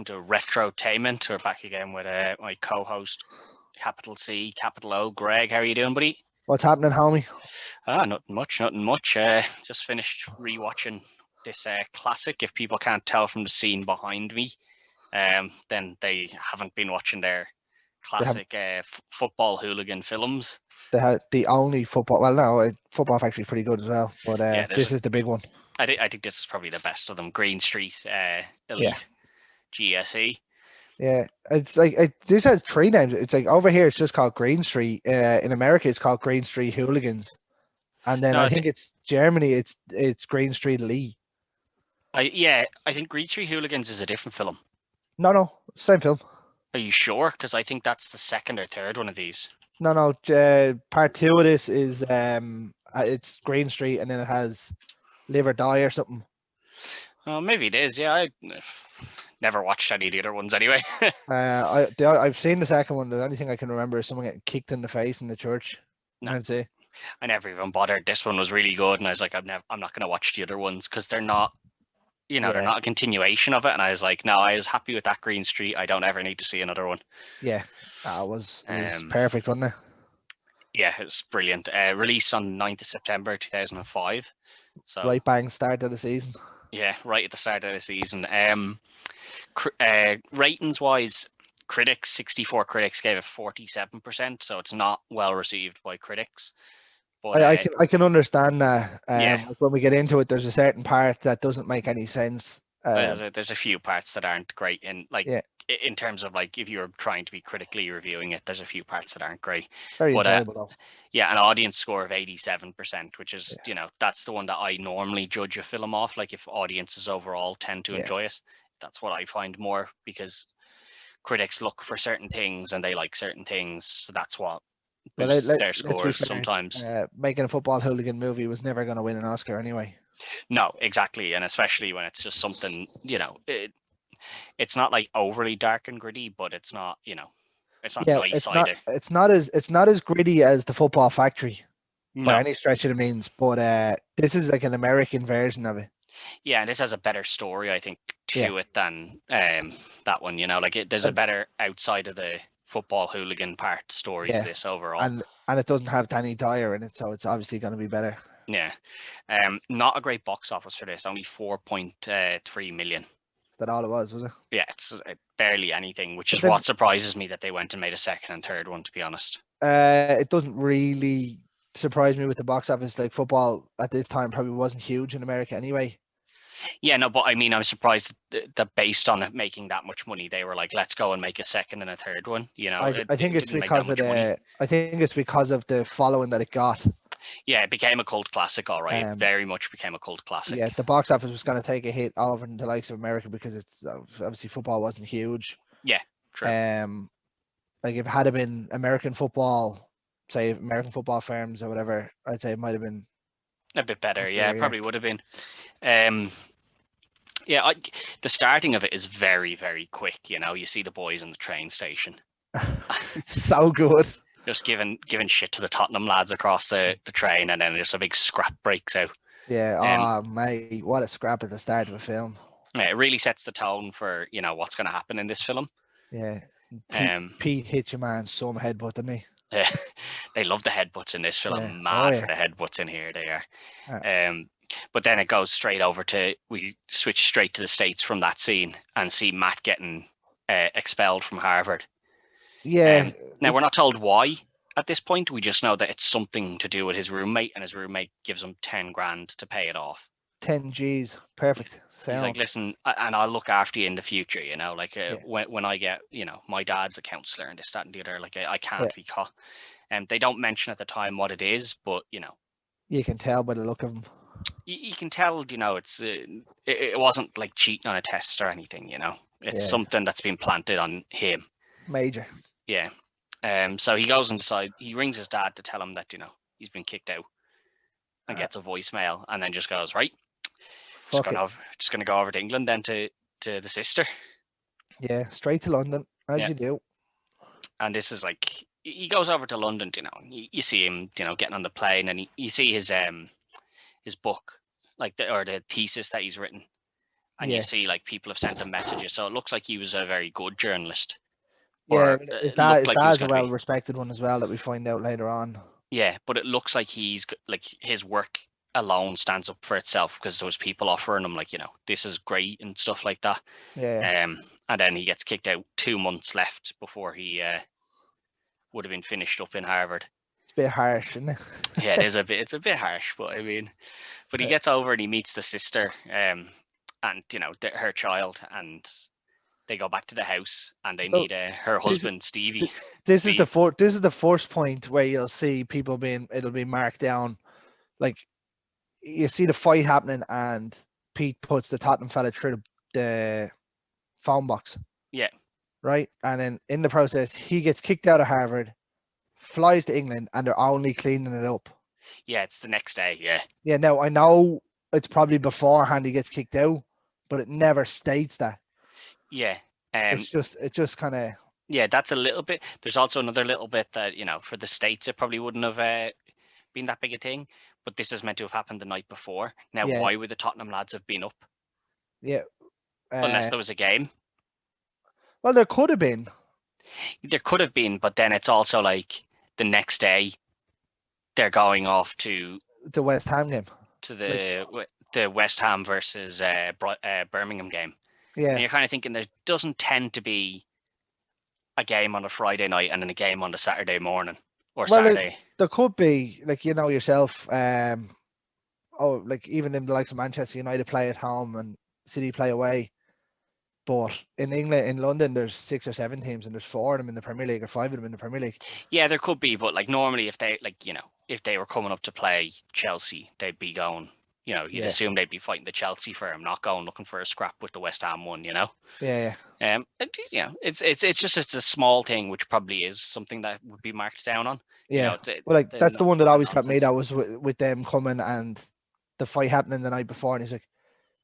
welcome to Retrotainment. We're back again with my co-host, capital C, capital O, Greg. How are you doing, buddy? What's happening, homie? Nothing much. Just finished rewatching this classic. If people can't tell from the scene behind me, then they haven't been watching their classic football hooligan films. They have the only football. Well, no, football factory is pretty good as well, but this is the big one. I think this is probably the best of them. Green Street, Elite, GSE. Yeah, it's like this has three names. It's like over here, it's just called Green Street. In America, it's called Green Street Hooligans, and then I think it's Germany. It's Green Street Elite. I think Green Street Hooligans is a different film. No, same film. Are you sure? Because I think that's the second or third one of these. No. Part two of this is it's Green Street, and then it has Live or Die or something. Oh, maybe it is. Yeah, I never watched any of the other ones anyway. I've seen the second one. The only thing I can remember is someone getting kicked in the face in the church. No. That's it. I never even bothered. This one was really good, and I was like, I'm not going to watch the other ones because they're not, they're not a continuation of it. And I was like, no, I was happy with that Green Street. I don't ever need to see another one. Yeah, it was perfect, wasn't it? Yeah, it was brilliant. Released on 9th of September 2005. So right bang start of the season. Yeah, right at the start of the season. Ratings wise, critics, 64 critics gave it 47%, so it's not well received by critics. But I can understand that. When we get into it, there's a certain part that doesn't make any sense. There's a few parts that aren't great, in in terms of like if you're trying to be critically reviewing it, there's a few parts that aren't great. Very enjoyable though. Yeah, an audience score of 87%, which is that's the one that I normally judge a film off. Like if audiences overall tend to enjoy it, that's what I find more, because critics look for certain things and they like certain things, so that's what boosts their scores sometimes. Making a football hooligan movie was never going to win an Oscar anyway. No, exactly, and especially when it's just something it's not like overly dark and gritty, but it's not it's not nice either. It's not as gritty as the Football Factory by any stretch of the means, but this is like an American version of it. Yeah, and this has a better story, I think, to it than that one. There's a better outside of the football hooligan part story to this overall, and it doesn't have Danny Dyer in it, so it's obviously going to be better. Yeah, not a great box office for this. Only 4.3 million. Is that all it was it? Yeah, it's barely anything, which is what surprises me that they went and made a second and third one, to be honest. It doesn't really surprise me with the box office. Like, football at this time probably wasn't huge in America anyway. Yeah, no, but I mean, I'm surprised that based on it making that much money, they were like, let's go and make a second and a third one. I think it's because of the following that it got. Yeah, it became a cult classic, all right. It very much became a cult classic. Yeah, the box office was going to take a hit over in the likes of America because it's obviously football wasn't huge. Yeah, true. Like if it had been American football, say American football firms or whatever, I'd say it might have been a bit better. Yeah, it probably would have been. The starting of it is very, very quick. You see the boys in the train station. It's so good. Just giving shit to the Tottenham lads across the train, and then just a big scrap breaks out. Yeah, mate, what a scrap at the start of a film. Yeah, it really sets the tone for what's going to happen in this film. Yeah, Pete hit your man some headbutt, didn't he? Yeah, they love the headbutts in this film. I'm mad for the headbutts in here. They are. But then it goes straight over we switch straight to the States from that scene and see Matt getting expelled from Harvard. Yeah. Now we're not told why at this point. We just know that it's something to do with his roommate, and his roommate gives him 10 grand to pay it off. 10 G's, perfect. He's like, listen, and I'll look after you in the future. When I get, my dad's a counselor and this, that, and the other. Like I can't be caught. And they don't mention at the time what it is, but you can tell by the look of him. You can tell, it wasn't like cheating on a test or anything. It's something that's been planted on him. Major. Yeah. So he goes inside. He rings his dad to tell him that he's been kicked out, and gets a voicemail, and then just goes right. Just gonna go over to England then to the sister. Yeah, straight to London as you do. And this is like he goes over to London. You see him, getting on the plane, and you see his book, like the thesis that he's written, and you see like people have sent him messages. So it looks like he was a very good journalist. Yeah, Or it looked his like he was dad's a going to be. well-respected one as well that we find out later on. Yeah, but it looks like he's like his work alone stands up for itself because there was people offering him like, this is great and stuff like that. Yeah, And then he gets kicked out 2 months left before he would have been finished up in Harvard. it's a bit harsh, isn't it? Yeah, it's a bit harsh, but but he gets over and he meets the sister, and her child, and they go back to the house and they meet her husband Stevie. This is the first point where you'll see people it'll be marked down. Like you see the fight happening and Pete puts the Tottenham fella through the phone box. Yeah. Right? And then in the process, he gets kicked out of Harvard, flies to England, and they're only cleaning it up. Yeah, it's the next day, yeah. Yeah, now I know it's probably beforehand he gets kicked out, but it never states that. Yeah. It's just kind of... Yeah, that's a little bit. There's also another little bit that, for the States, it probably wouldn't have been that big a thing, but this is meant to have happened the night before. Now, why would the Tottenham lads have been up? Yeah. Unless there was a game. Well, there could have been. There could have been, but then it's also like the next day they're going off to the West Ham game. To the West Ham versus Birmingham game. Yeah. And you're kind of thinking there doesn't tend to be a game on a Friday night and then a game on the Saturday morning or Saturday. There could be, like, yourself, like even in the likes of Manchester United play at home and City play away. But in England, in London, there's 6 or 7 teams and there's 4 of them in the Premier League or 5 of them in the Premier League. Yeah, there could be, but like normally if they if they were coming up to play Chelsea, they'd be going, you'd assume they'd be fighting the Chelsea firm, not going looking for a scrap with the West Ham one, Yeah. It's a small thing which probably is something that would be marked down on. Yeah. That's the one that always got me. That was with them coming and the fight happening the night before, and he's like,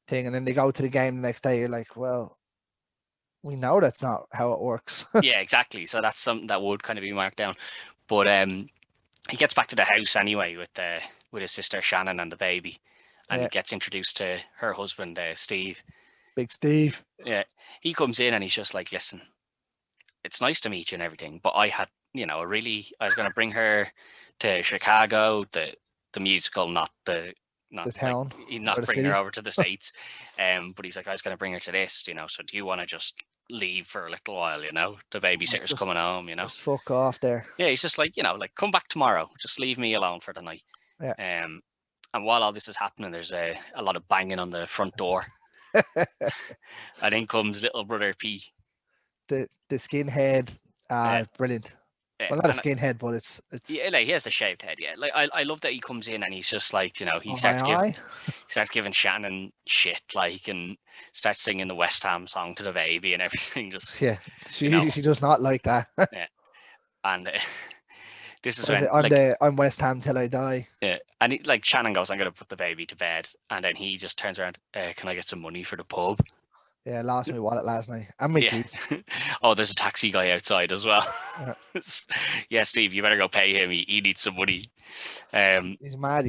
thing, and then they go to the game the next day. You're like, well, we know that's not how it works. Yeah, exactly. So that's something that would kind of be marked down. But he gets back to the house anyway with his sister Shannon and the baby, and he gets introduced to her husband Steve. Big Steve. Yeah, he comes in and he's just like, listen, it's nice to meet you and everything, but I had, I was going to bring her to Chicago, the musical, not the town, like, not bring her over to the States. But he's like, I was going to bring her to this, so do you want to just leave for a little while, the babysitter's coming home, just fuck off there. Yeah, he's just like, like, come back tomorrow, just leave me alone for the night. Yeah. And while all this is happening, there's a lot of banging on the front door. And in comes little brother P, the skinhead. Brilliant. Well, not a skinhead, but it's yeah, like he has the shaved head. Yeah, like I love that he comes in and he's just like, he starts giving Shannon shit, like, and starts singing the West Ham song to the baby and everything. Just she does not like that. Yeah, and this is when I'm West Ham till I die. Yeah, and like Shannon goes, I'm gonna put the baby to bed, and then he just turns around, can I get some money for the pub? Yeah, lost my wallet last night. And my keys. Oh, there's a taxi guy outside as well. Yeah, Steve, you better go pay him. He needs some money. He's mad.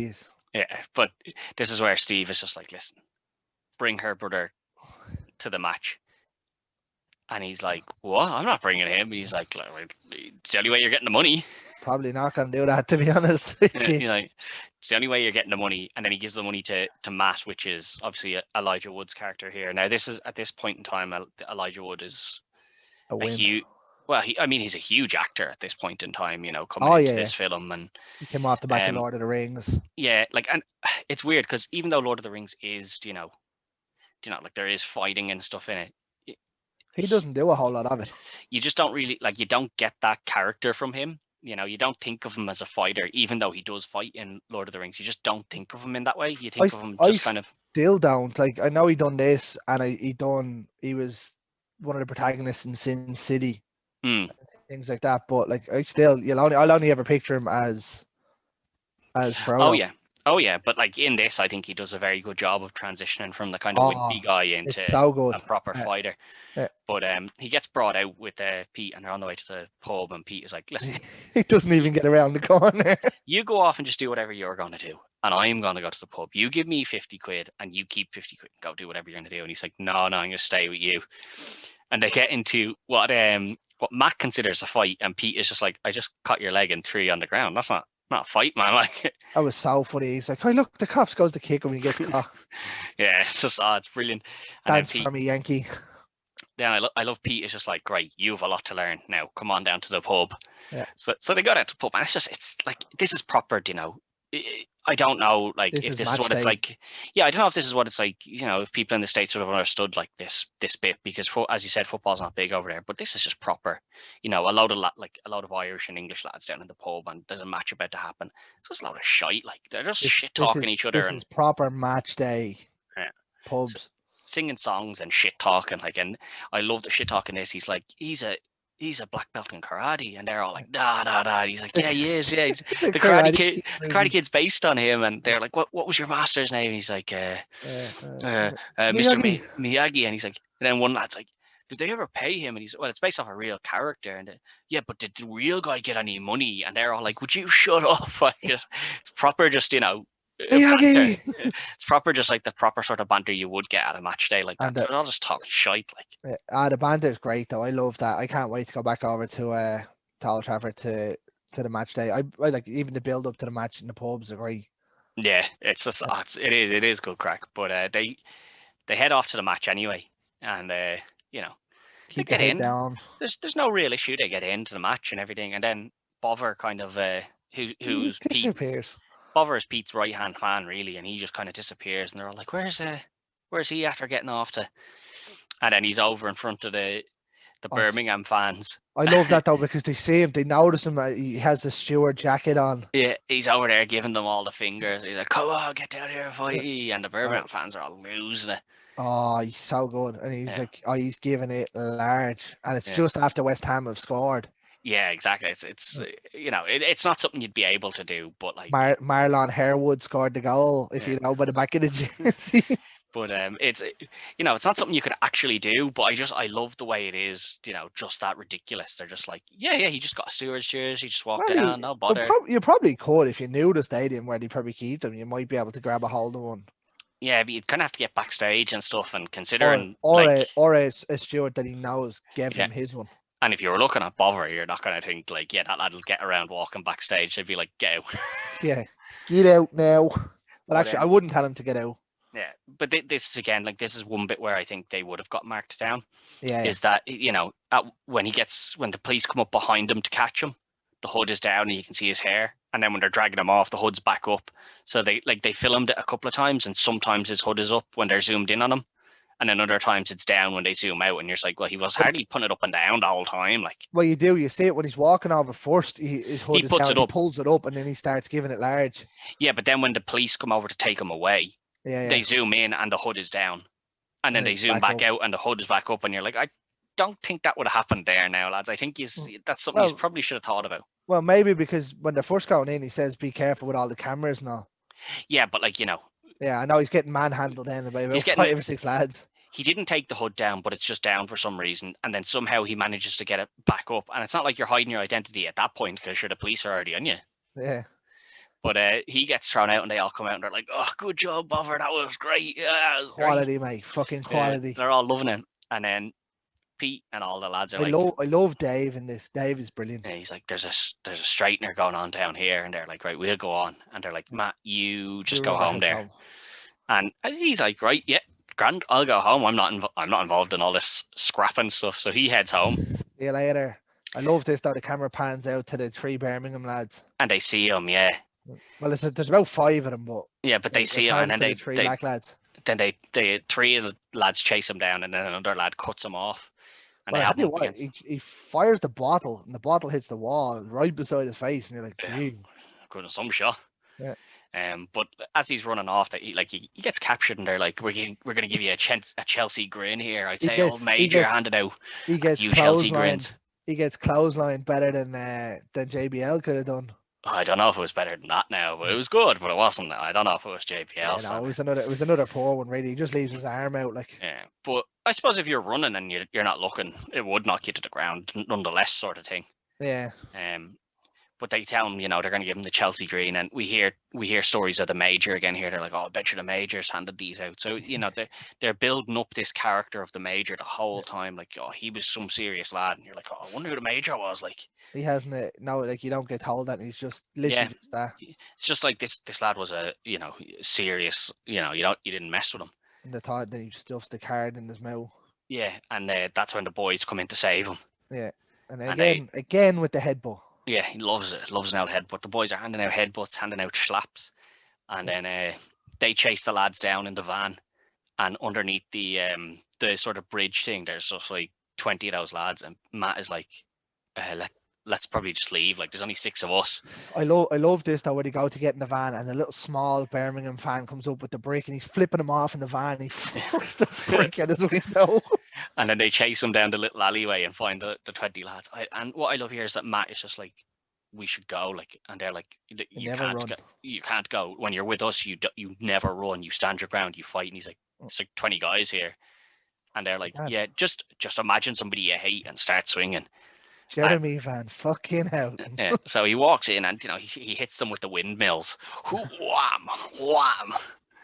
Yeah, but this is where Steve is just like, listen, bring her brother to the match. And he's like, what? I'm not bringing him. And he's like, it's the only way you're getting the money. Probably not going to do that, to be honest. He's like, it's the only way you're getting the money. And then he gives the money to Matt, which is obviously Elijah Wood's character here. Now, this is at this point in time, Elijah Wood is a huge. Well, he's a huge actor at this point in time. Coming into this film, and he came off the back of Lord of the Rings. Yeah, like, and it's weird because even though Lord of the Rings is, like there is fighting and stuff in it. He doesn't do a whole lot of it. You just don't really you don't get that character from him. You don't think of him as a fighter, even though he does fight in Lord of the Rings. You just don't think of him in that way. You think of him just kind of. Still don't. Like, I know he done this, and he was one of the protagonists in Sin City, things like that. But like, I'll only ever picture him as Frodo. Oh yeah, but like in this, I think he does a very good job of transitioning from the kind of wimpy guy into a proper fighter. Yeah. But he gets brought out with Pete, and they're on the way to the pub, and Pete is like, listen, he doesn't even get around the corner. You go off and just do whatever you're going to do. and I'm going to go to the pub. You give me 50 quid and you keep 50 quid. Go do whatever you're going to do. And he's like, no, I'm going to stay with you. And they get into what Matt considers a fight. And Pete is just like, I just cut your leg and threw you on the ground. That's not a fight, man. Like, that was so funny. He's like, "Oh, look, the cops goes to kick him when he gets caught." Yeah, it's just, it's brilliant. And Dance then for me, Yankee. Then I love Pete is just like, great, you have a lot to learn now. Come on down to the pub. Yeah. So they go down to the pub, and it's like, this is proper, you know. I don't know, like, if this is what it's like. Yeah, I don't know if this is what it's like, you know, if people in the States sort of understood like this bit, because as you said, football's not big over there, but this is just proper, you know, a load of Irish and English lads down in the pub, and there's a match about to happen. It's just a load of shite, like they're just shit talking each other. This is proper match day. Yeah. Pubs. Singing songs and shit talking, like, and I love the shit talking this. He's like, he's a black belt in karate, and they're all like, da. He's like, yeah, he is. Yeah, the karate kid's based on him, and they're like, what was your master's name? And he's like, Mr. Miyagi, and he's like, and then one lad's like, did they ever pay him? And he's, well, it's based off a real character, and yeah, but did the real guy get any money? And they're all like, would you shut up? Like, it's proper, just, you know. It's proper, just like the proper sort of banter you would get at a match day, like that. They're all just talking shite, like. The banter's great though. I love that. I can't wait to go back over to Old Trafford to the match day. I like even the build up to the match in the pubs are great. Yeah, it's just it is good crack. But they head off to the match anyway, and you know, keep they get in. Down. There's no real issue. They get into the match and everything, and then Bover kind of who's disappears. Bover is Pete's right hand man, really, and he just kind of disappears, and they're all like, where's he after getting off to? And then he's over in front of the Birmingham fans. I love that though, because they see him, they notice him. He has the steward jacket on. Yeah, he's over there giving them all the fingers. He's like, come on, get down here and fight. And the Birmingham fans are all losing it. Oh, he's so good. And he's like, he's giving it large. And it's just after West Ham have scored. Yeah, exactly. It's you know, it's not something you'd be able to do, but like Marlon Harewood scored the goal, if you know, by the back of the jersey. But it's, you know, it's not something you could actually do. But I love the way it is, you know, just that ridiculous. They're just like, yeah, he just got a steward's jersey, he just walked down, no bother. You probably could, if you knew the stadium where they probably keep them, you might be able to grab a hold of one. Yeah, but you'd kind of have to get backstage and stuff, and considering or a steward that he knows gave him his one. And if you were looking at Bover, you're not going to think like, yeah, that lad will get around walking backstage. They'd be like, get out. Yeah, get out now. Well, actually, I wouldn't tell him to get out. Yeah, but this is again, like, this is one bit where I think they would have got marked down. Yeah, is that, you know, when the police come up behind him to catch him, the hood is down and you can see his hair, and then when they're dragging him off, the hood's back up. So they filmed it a couple of times, and sometimes his hood is up when they're zoomed in on him, and then other times it's down when they zoom out, and you're just like, well, he was hardly putting it up and down the whole time. Like, well, you see it when he's walking over first. His hood is down, he pulls it up, and then he starts giving it large. Yeah, but then when the police come over to take him away, they zoom in and the hood is down, and then they zoom back out and the hood is back up, and you're like, I don't think that would have happened there now, lads. I think that's something he probably should have thought about. Well, maybe because when they're first going in, he says, be careful with all the cameras and all. Yeah, but like, you know. Yeah, I know he's getting manhandled then by about 5 or 6 lads. He didn't take the hood down, but it's just down for some reason, and then somehow he manages to get it back up. And it's not like you're hiding your identity at that point, because the police are already on you. Yeah. But he gets thrown out, and they all come out and they're like, "Oh, good job, Bover. That was great. Yeah, was quality, great. Mate. Fucking quality." They're all loving it. And then Pete and all the lads are I love Dave in this. Dave is brilliant. And he's like, "There's a straightener going on down here," and they're like, "Right, we'll go on." And they're like, "Matt, you just go home there." And he's like, "Right, yeah, grand. I'll go home. I'm not involved in all this scrapping stuff." So he heads home. See you later. I love this though. The camera pans out to the 3 Birmingham lads, and they see him. Yeah. Well, there's about 5 of them, but but they see him, and then they 3 black lads. Then they 3 of the lads chase him down, and then another lad cuts him off. And well, he fires the bottle, and the bottle hits the wall right beside his face, and you're like, "Gee, good, some shot." Yeah. But as he's running off, he gets captured, and they're like, "We're gonna give you a Chelsea grin here." I'd say old Major handed out. He gets Chelsea grins. He gets clothesline better than JBL could have done. I don't know if it was better than that now, but it was good, but it wasn't. I don't know if it was JPL. Yeah, no, it was another poor one, really. He just leaves his arm out, like. Yeah, but I suppose if you're running and you're not looking, it would knock you to the ground, nonetheless, sort of thing. Yeah. but they tell him, you know, they're going to give him the Chelsea green, and we hear stories of the Major again here. They're like, oh, I bet you the Major's handed these out. So, you know, they're building up this character of the Major the whole time. Like, oh, he was some serious lad, and you're like, oh, I wonder who the Major was. Like, he hasn't no, like you don't get told that. He's just yeah, literally just that. it's just like this lad was a, you know, serious. You know, you didn't mess with him. And the thought that he stuffs the card in his mouth. Yeah, and that's when the boys come in to save him. Yeah, and And again with the headbutt. Yeah, he loves it. Loves an out headbutt. The boys are handing out headbutts, handing out slaps, and then they chase the lads down in the van, and underneath the sort of bridge thing, there's just like 20 of those lads, and Matt is like, let's probably just leave. Like, there's only 6 of us. I love this though, when he go to get in the van and the little small Birmingham fan comes up with the brick and he's flipping him off in the van. And he forced the brick out his window. And then they chase him down the little alleyway and find the 20 lads. And what I love here is that Matt is just like, we should go. Like, and they're like, you can't go. You can't go. When you're with us, you never run. You stand your ground. You fight. And he's like, it's like 20 guys here, and they're like, yeah, just imagine somebody you hate and start swinging. Jeremy Van fucking out. Yeah, so he walks in and, you know, he hits them with the windmills. Wham, wham.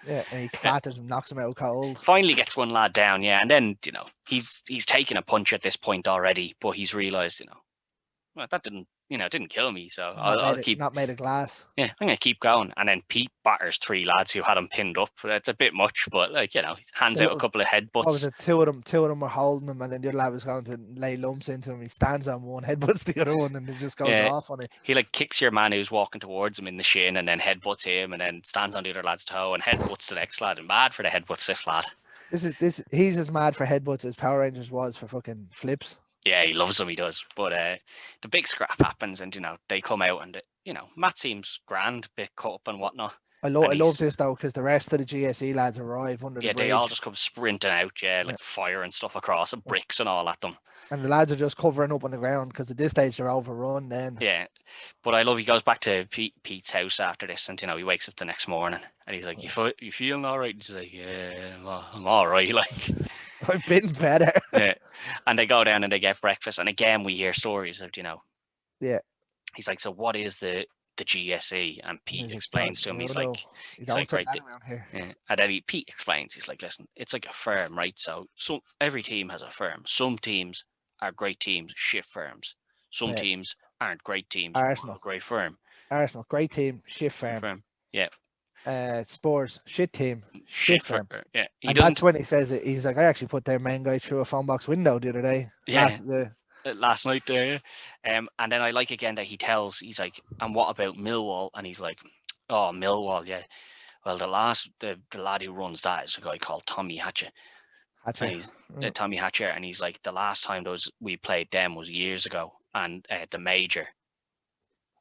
Yeah, and he clatters him, knocks him out cold. Finally gets one lad down, yeah, and then, you know, he's taken a punch at this point already, but he's realised, you know, well, that didn't kill me, so I'll keep. Not made of glass. Yeah, I'm gonna keep going, and then Pete batters 3 lads who had him pinned up. It's a bit much, but, like, you know, hands out a couple of headbutts. What was it? Two of them were holding him, and then the other lad was going to lay lumps into him. He stands on one, headbutts the other one, and it just goes off on it. He like kicks your man who's walking towards him in the shin, and then headbutts him, and then stands on the other lad's toe and headbutts the next lad. And mad for the headbutts, this lad. He's as mad for headbutts as Power Rangers was for fucking flips. Yeah, he loves them, he does. But the big scrap happens, and, you know, they come out, and, you know, Matt seems grand, bit cut up and whatnot. I love this though, because the rest of the GSE lads arrive under the bridge. Yeah, they all just come sprinting out, like fire and stuff across, and bricks and all at them. And the lads are just covering up on the ground, because at this stage they're overrun then. Yeah, but I love he goes back to Pete's house after this, and, you know, he wakes up the next morning, and he's like, you feeling all right? He's like, yeah, I'm all right, like. I've been better. Yeah, and they go down and they get breakfast, and again we hear stories of, you know. Yeah. He's like, so what is the GSE? And Pete explains to him. He's like, right, yeah. And then Pete explains. He's like, listen, it's like a firm, right? So every team has a firm. Some teams are great teams, shit firms. Some teams aren't great teams. Arsenal, great firm. Arsenal, great team, shit firm. Yeah. Spurs, shit team, shit firm. Yeah, and that's when he says it. He's like, I actually put their main guy through a phone box window the other day. Yeah, last night there. And then I like again that he's like, and what about Millwall? And he's like, oh, Millwall, yeah. Well, the lad who runs that is a guy called Tommy Hatcher. Tommy Hatcher, and he's like, the last time we played them was years ago, and the Major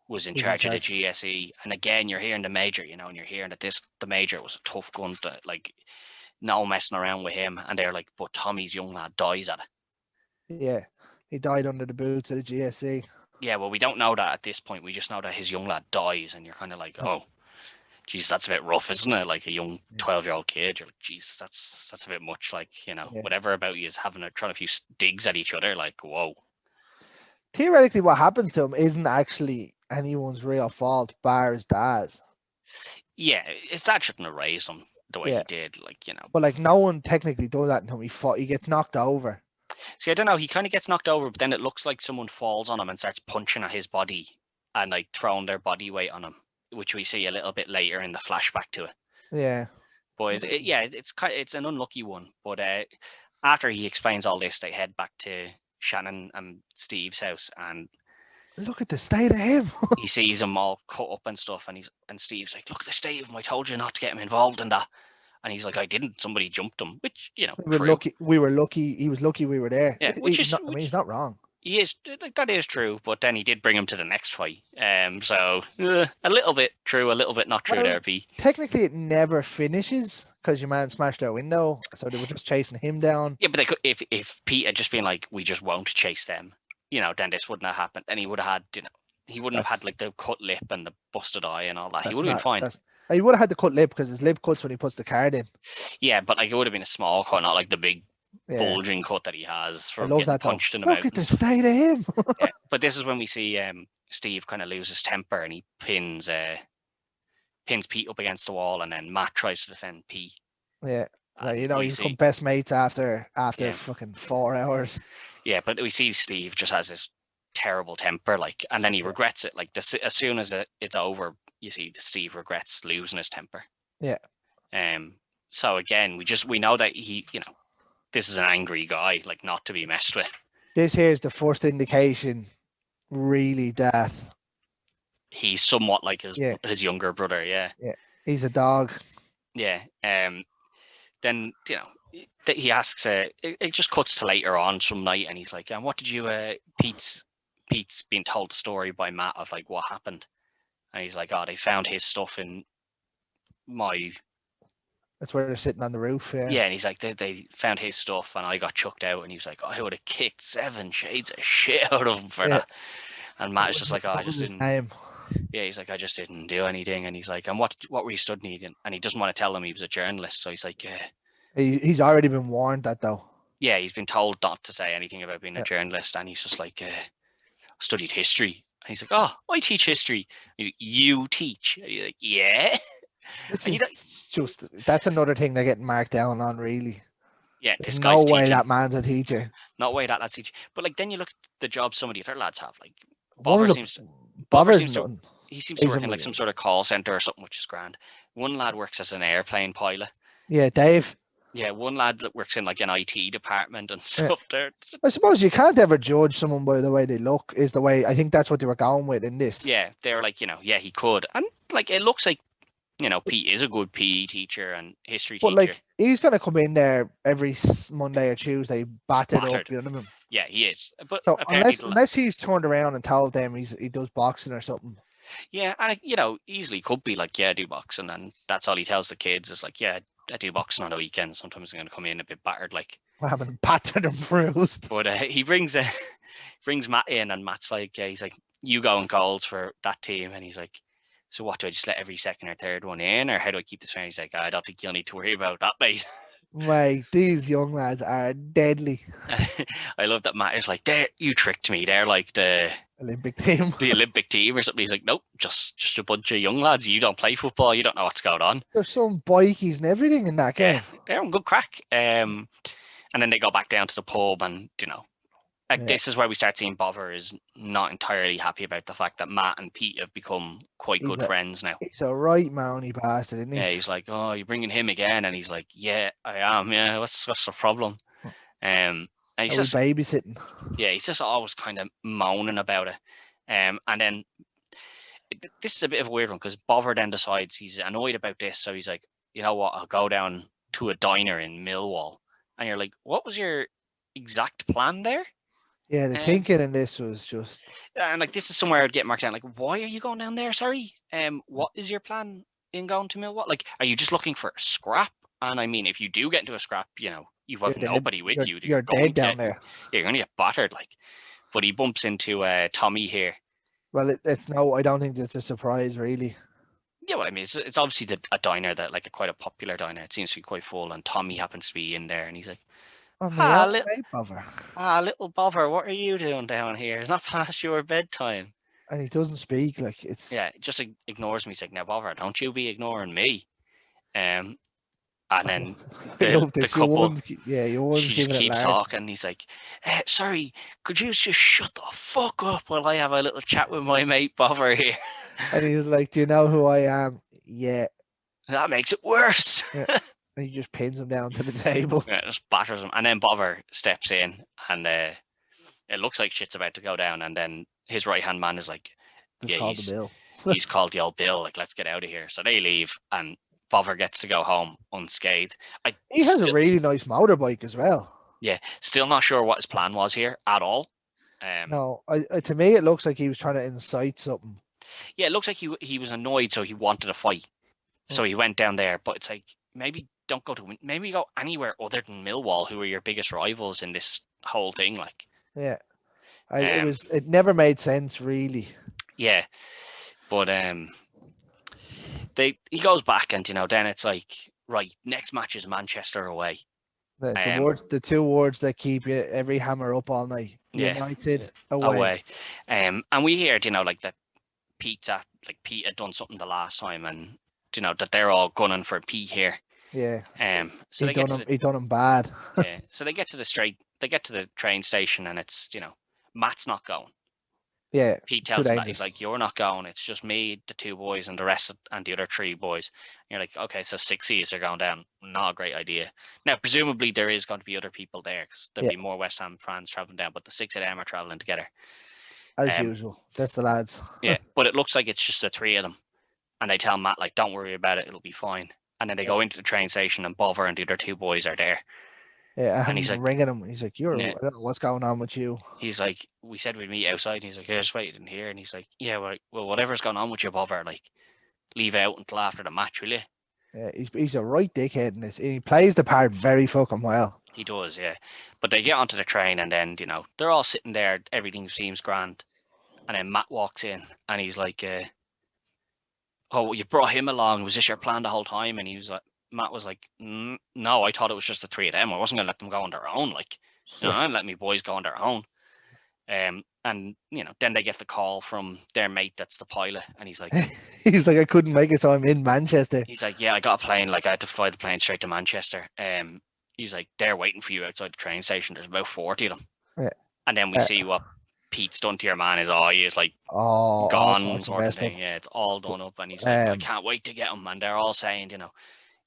was in charge of the GSE. And again, you're hearing the Major, you know, and you're hearing that the Major was a tough gun, that, like, no messing around with him. And they're like, but Tommy's young lad dies at it. Yeah, he died under the boots of the GSE. Yeah, well, we don't know that at this point. We just know that his young lad dies, and you're kind of like, oh, geez, that's a bit rough, isn't it? Like a young 12-year-old kid, you're like, geez, that's a bit much. Like, you know, whatever about you is trying a few digs at each other. Like, whoa. Theoretically, what happens to him isn't actually anyone's real fault, bar his dad's. Yeah, his dad shouldn't have raised him the way he did, like, you know. But, like, no one technically does that until he gets knocked over. See, I don't know, he kind of gets knocked over, but then it looks like someone falls on him and starts punching at his body and, like, throwing their body weight on him, which we see a little bit later in the flashback to it. Yeah. But it's an unlucky one. But after he explains all this, they head back to Shannon and Steve's house, and look at the state of him. He sees him all cut up and stuff, and Steve's like, look at the state of him. I told you not to get him involved in that. And he's like, I didn't. Somebody jumped him, which, you know, we were lucky. He was lucky we were there. Yeah, he's not wrong. He is, like, that is true, but then he did bring him to the next fight. So a little bit true, a little bit not true there, P. Technically, it never finishes because your man smashed our window, so they were just chasing him down. Yeah, but they could, if Pete had just been like, we just won't chase them, you know, then this wouldn't have happened, and he would have had, you know, he wouldn't have had like the cut lip and the busted eye and all that. He would have been fine. He would have had the cut lip because his lip cuts when he puts the card in. Yeah, but like it would have been a small cut, not like the big bulging cut that he has from getting punched in the mouth. Look at the state of him. Yeah, but this is when we see Steve kind of loses temper and he pins Pete up against the wall, and then Matt tries to defend Pete. Yeah. And you become best mates after fucking 4 hours. Yeah, but we see Steve just has this terrible temper, like, and then he regrets it. Like, as soon as it's over, you see Steve regrets losing his temper. Yeah. So again, we know that he, this is an angry guy, like, not to be messed with. This here's the first indication, really, that he's somewhat like his younger brother. Yeah. Yeah. He's a dog. Yeah. Then he asks. It just cuts to later on some night, and he's like, "What did you?" Pete's been told the story by Matt of like what happened, and he's like, "Oh, they found his stuff in my." That's where they're sitting on the roof. Yeah. Yeah, and he's like, they found his stuff, and I got chucked out, and he was like, I would have kicked 7 shades of shit out of him for that. And Matt is just like, I just didn't. Yeah, he's like, I just didn't do anything, and he's like, and what were you studying? And he doesn't want to tell him he was a journalist, so he's like, he's already been warned that though. Yeah, he's been told not to say anything about being a journalist, and he's just like, studied history. And he's like, oh, I teach history. Like, you teach? And he's like, yeah. That's another thing they're getting marked down on, really. Yeah, there's no way that man's a teacher. No way that lad's teacher. But like, then you look at the job some of the other lads have. Like, he seems to work in like some sort of call center or something, which is grand. One lad works as an airplane pilot. Yeah, Dave. Yeah, one lad that works in like an IT department and stuff there. I suppose you can't ever judge someone by the way they look, is the way, I think that's what they were going with in this. Yeah, they're like, yeah, he could. And like, it looks like, Pete is a good PE teacher and history teacher. But like, he's going to come in there every Monday or Tuesday, battered up, you know what I mean? Yeah, he is. But so unless he's turned around and told them he does boxing or something. Yeah, and easily could be like, yeah, I do boxing, and that's all he tells the kids is like, yeah, I do boxing on the weekend. Sometimes I'm going to come in a bit battered, like. I haven't battered and bruised. But he brings Matt in, and Matt's like, he's like, you go in goals for that team, and he's like, so what, do I just let every second or third one in, or how do I keep this fair? He's like, I don't think you'll need to worry about that, mate. Mate, these young lads are deadly. I love that Matt is like, you tricked me. They're like the Olympic team. The Olympic team or something. He's like, nope, just a bunch of young lads. You don't play football. You don't know what's going on. There's some bikies and everything in that game. Yeah, they're on good crack. And then they go back down to the pub, and this is where we start seeing Bover is not entirely happy about the fact that Matt and Pete have become quite good friends now. He's a right moany bastard, isn't he? Yeah, he's like, oh, you're bringing him again, and he's like, yeah, I am. Yeah, what's the problem? And he's just babysitting. Yeah, he's just always kind of moaning about it. And then this is a bit of a weird one because Bover then decides he's annoyed about this, so he's like, you know what? I'll go down to a diner in Millwall. And you're like, what was your exact plan there? Yeah, the thinking in this was just. And like, this is somewhere I'd get marked down. Like, why are you going down there? Sorry. What is your plan in going to Millwall? Like, are you just looking for a scrap? And I mean, if you do get into a scrap, you have nobody with you. You're dead down there. Yeah, you're going to get battered. Like, but he bumps into Tommy here. Well, it's no. I don't think it's a surprise, really. Yeah, well, I mean, it's obviously a diner that like quite a popular diner. It seems to be quite full, and Tommy happens to be in there, and he's like, little Bover, what are you doing down here? It's not past your bedtime. And he doesn't speak, like it's. Yeah, just ignores me. He's like, now Bover, don't you be ignoring me. And then the couple, she just keeps talking. He's like, sorry, could you just shut the fuck up while I have a little chat with my mate Bover here? And he's like, do you know who I am? Yeah. That makes it worse. Yeah. And he just pins him down to the table. Yeah, just batters him. And then Bover steps in, and it looks like shit's about to go down. And then his right-hand man is like, he's called the old Bill. Like, let's get out of here. So they leave, and Bover gets to go home unscathed. He has a really nice motorbike as well. Yeah, still not sure what his plan was here at all. No, to me it looks like he was trying to incite something. Yeah, it looks like he was annoyed, so he wanted a fight. So he went down there, but it's like, maybe maybe go anywhere other than Millwall, who are your biggest rivals in this whole thing. Like, yeah, it never made sense, really. Yeah, but he goes back, and then it's like, right, next match is Manchester away. The two words that keep you every hammer up all night. Yeah. United away. And we heard, like that Pete had done something the last time, and that they're all gunning for Pete here. Yeah. So he done him bad. Yeah. So they get to the train station, and it's Matt's not going. Yeah. Pete tells him that he's like, you're not going. It's just me, the two boys, and the other three boys. And you're like, okay, so 6 E's are going down. Not a great idea. Now, presumably there is going to be other people there because there'll be more West Ham fans traveling down, but the 6 of them are traveling together. As usual. That's the lads. Yeah, but it looks like it's just the 3 of them. And they tell Matt, like, don't worry about it, it'll be fine. And then they go into the train station, and Bover and the other 2 boys are there. Yeah, and he's like ringing him. He's like, I don't know what's going on with you. He's like, we said we'd meet outside. And he's like, yeah, just wait in here. And he's like, yeah, well, whatever's going on with you, Bover, like, leave out until after the match, will you? Yeah, he's a right dickhead in this. He plays the part very fucking well. He does, yeah. But they get onto the train, and then, they're all sitting there. Everything seems grand. And then Matt walks in, and he's like, oh, you brought him along. Was this your plan the whole time? And he was like, Matt was like, no, I thought it was just the 3 of them. I wasn't going to let them go on their own. Like, I let me boys go on their own. And, then they get the call from their mate that's the pilot. And he's like, I couldn't make it, so I'm in Manchester. He's like, yeah, I got a plane. Like, I had to fly the plane straight to Manchester. He's like, they're waiting for you outside the train station. There's about 40 of them. Yeah. And then we see what Pete's done to your man. His eye is like gone. Sort of thing. Yeah, it's all done up. And he's like, I can't wait to get him. And they're all saying,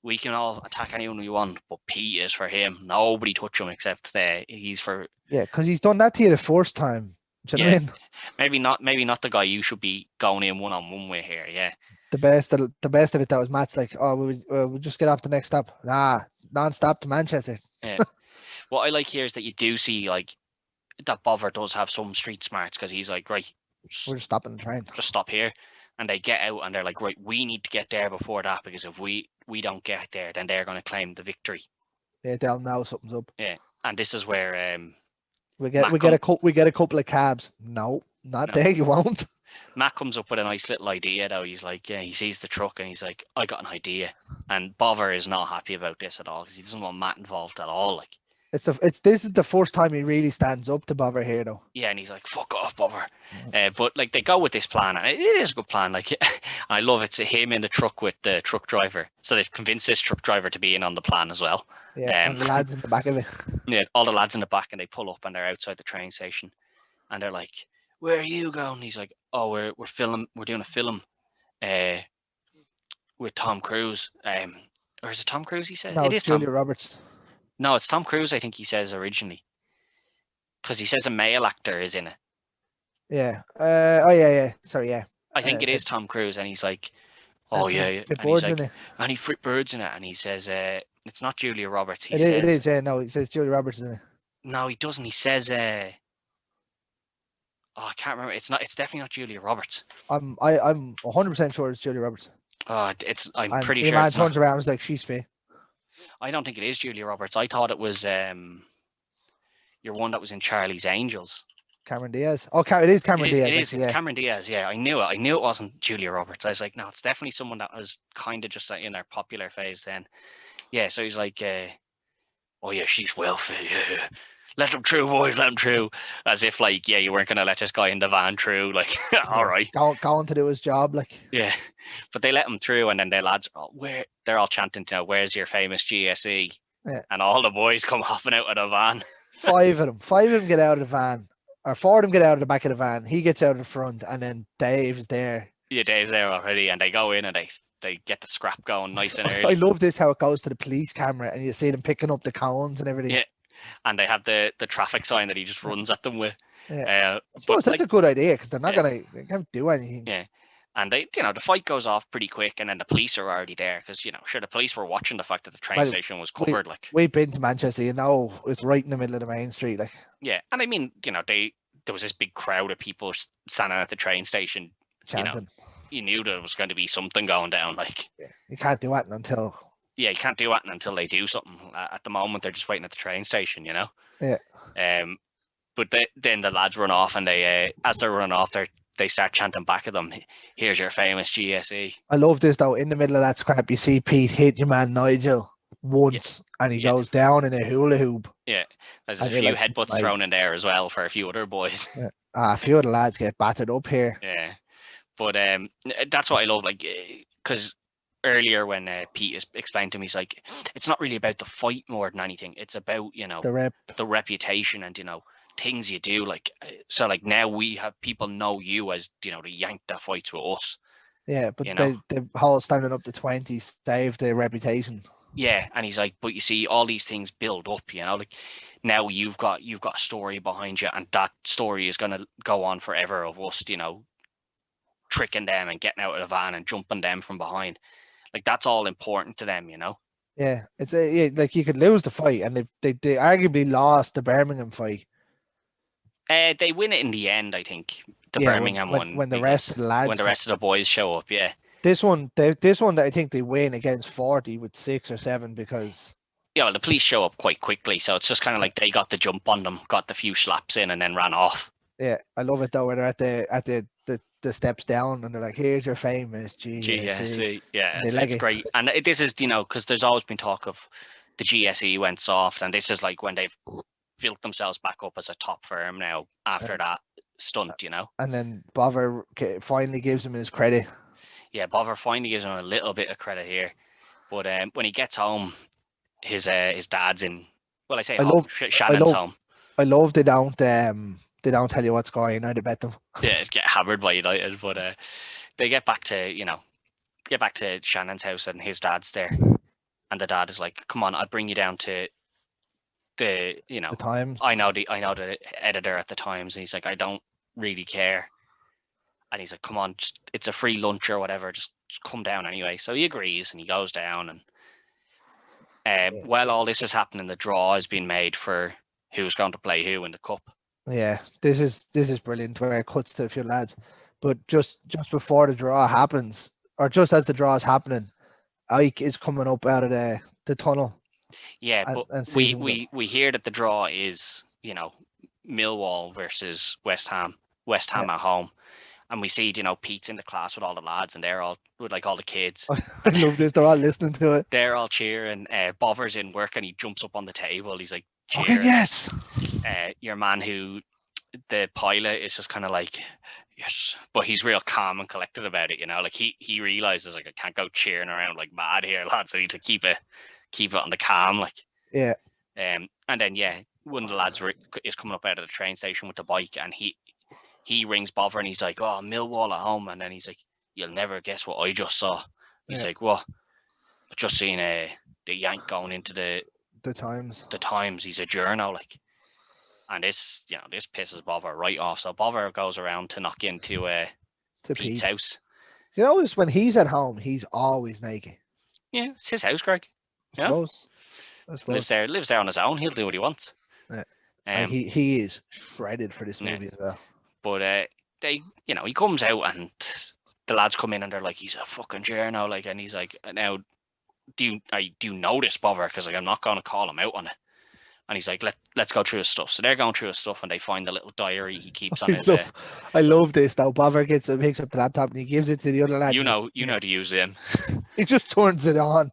we can all attack anyone we want, but Pete is for him. Nobody touch him except he's for. Yeah, because he's done that to you the first time. Do you know what I mean? Maybe not the guy you should be going in one-on-one with here. Yeah. The best of it, that was Matt's like, oh, we'll just get off the next stop. Nah, non-stop to Manchester. Yeah. What I like here is that you do see like that Bover does have some street smarts, because he's like, right, we're just stopping the train. Just stop here. And they get out, and they're like, right, we need to get there before that, because if we don't get there, then they're going to claim the victory. Yeah, they'll know something's up. Yeah, and this is where we get a couple of cabs. No, not there. You won't. Matt comes up with a nice little idea, though. He's like, he sees the truck, and he's like, I got an idea. And Bover is not happy about this at all, because he doesn't want Matt involved at all. Like, this is the first time he really stands up to Bover here, though. Yeah, and he's like, fuck off, Bover. But like, they go with this plan, and it is a good plan. Like, I love it's him in the truck with the truck driver. So they've convinced this truck driver to be in on the plan as well. Yeah, and the lads in the back of it. Yeah, all the lads in the back, and they pull up, and they're outside the train station, and they're like, where are you going? And he's like, oh, we're doing a film with Tom Cruise. Or is it Tom Cruise, he said? No, it is Julia Roberts. No, it's Tom Cruise, I think he says originally. Because he says a male actor is in it. Yeah. Yeah. Sorry, yeah. I think it is Tom Cruise, and he's like, oh, yeah. And he's like, and he Frick Bird's in it, and he says, it's not Julia Roberts. It is, yeah. No, he says Julia Roberts in it. No, he doesn't. He says, I can't remember. It's definitely not Julia Roberts. I'm 100% sure it's Julia Roberts. I'm pretty sure. The man turns around and is like, she's fit. I don't think it is Julia Roberts. I thought it was your one that was in Charlie's Angels. Cameron Diaz. Oh, it is Cameron Diaz. It's Cameron Diaz. Yeah, I knew it wasn't Julia Roberts. I was like, no, it's definitely someone that was kind of just in their popular phase then. Yeah, so he's like, oh yeah, she's well fit. Yeah. Let them through, boys, let them through. As if like, yeah, you weren't going to let this guy in the van through. Like, all right. Going to do his job, like. Yeah, but they let him through, and then their lads, they're all chanting, where's your famous GSE? Yeah. And all the boys come hopping out of the van. Five of them get out of the van. Or 4 of them get out of the back of the van. He gets out of the front, and then Dave's there. Yeah, Dave's there already, and they go in, and they get the scrap going nice and early. I love this, how it goes to the police camera, and you see them picking up the cones and everything. Yeah. And they have the traffic sign that he just runs at them with. Yeah. I suppose that's a good idea, because they're not they can't do anything. Yeah. And they, the fight goes off pretty quick, and then the police are already there, because the police were watching the fact that the train station was covered. We've been to Manchester, it's right in the middle of the main street, like. Yeah, and I mean, there was this big crowd of people standing at the train station, chanting. You knew there was going to be something going down, like. Yeah. You can't do that until. Yeah, you can't do that until they do something. At the moment, they're just waiting at the train station, Yeah. But then the lads run off, and they, as they're running off, they start chanting back at them, here's your famous GSE. I love this, though. In the middle of that scrap, you see Pete hit your man Nigel once, and he yeah, goes down in a hula hoop. yeah. There's a And you're few like, headbutts thrown in there as well for a few other boys. a few of the lads get battered up here. Yeah, but that's what I love. Like, because earlier when Pete is explained to me, he's like, it's not really about the fight more than anything. It's about The rep. the reputation and things you do. Like, so like now we have people know you as the Yank that fights with us. Yeah, but the whole standing up to 20 saved their reputation. Yeah, and he's like, but you see, all these things build up. Like now you've got a story behind you, and that story is gonna go on forever of us, tricking them and getting out of the van and jumping them from behind. Like that's all important to them. Yeah, it's like you could lose the fight, and they arguably lost the Birmingham fight. They win it in the end, I think. The Birmingham one when the rest of the lads when the rest of the boys show up. Yeah. This one, I think they win against 40 with 6 or 7 because. Yeah, well, the police show up quite quickly, so it's just kind of like they got the jump on them, got the few slaps in, and then ran off. Yeah, I love it though. Where they're at the steps down, and they're like, "Here's your famous GSE." Yeah, it's great. And this is because there's always been talk of the GSE went soft, and this is like when they've built themselves back up as a top firm now after that stunt, And then Bother finally gives him his credit. Yeah, Bother finally gives him a little bit of credit here, but when he gets home, his dad's in. Well, I say home. Shannon's home. I love they don't tell you what's going on. I bet them. Yeah, get hammered by United, but they get back to Shannon's house, and his dad's there, and the dad is like, "Come on, I'll bring you down to the the Times. I know the editor at the Times," and he's like, "I don't really care," and he's like, "Come on, it's a free lunch or whatever, just come down anyway." So he agrees, and he goes down, and while all this is happening, the draw has been made for who's going to play who in the cup. Yeah, this is brilliant where it cuts to a few lads, but just before the draw happens, or just as the draw is happening, Ike is coming up out of the tunnel. Yeah, but we hear that the draw is Millwall versus West Ham at home, and we see Pete's in the class with all the lads, and they're all with like all the kids. I love this. They're all listening to it. They're all cheering. Bother's in work, and he jumps up on the table. He's like, cheering. Okay, yes. Your man, who the pilot, is just kind of like, yes, but he's real calm and collected about it. Like he realizes like, I can't go cheering around like mad here, lads. I need to keep it on the calm, like. Yeah. And then one of the lads is coming up out of the train station with the bike, and he rings Bother, and he's like, "Oh, Millwall at home," and then he's like, "You'll never guess what I just saw." He's like, "What?" "I just seen the Yank going into the Times. The Times. He's a journo, like." And this pisses Bother right off. So Bother goes around to knock into Pete's house. You notice when he's at home, he's always naked. Yeah, it's his house, Greg. I suppose. Lives there on his own. He'll do what he wants. Yeah. He is shredded for this movie as well. But he comes out, and the lads come in, and they're like, "He's a fucking journo," like, and he's like, "Now, do you know this, Bother? Because like, I'm not going to call him out on it." And he's like, let's go through his stuff. So they're going through his stuff, and they find the little diary he keeps on his. I love this though. Bother picks up the laptop, and he gives it to the other lad. You know to use them. He just turns it on.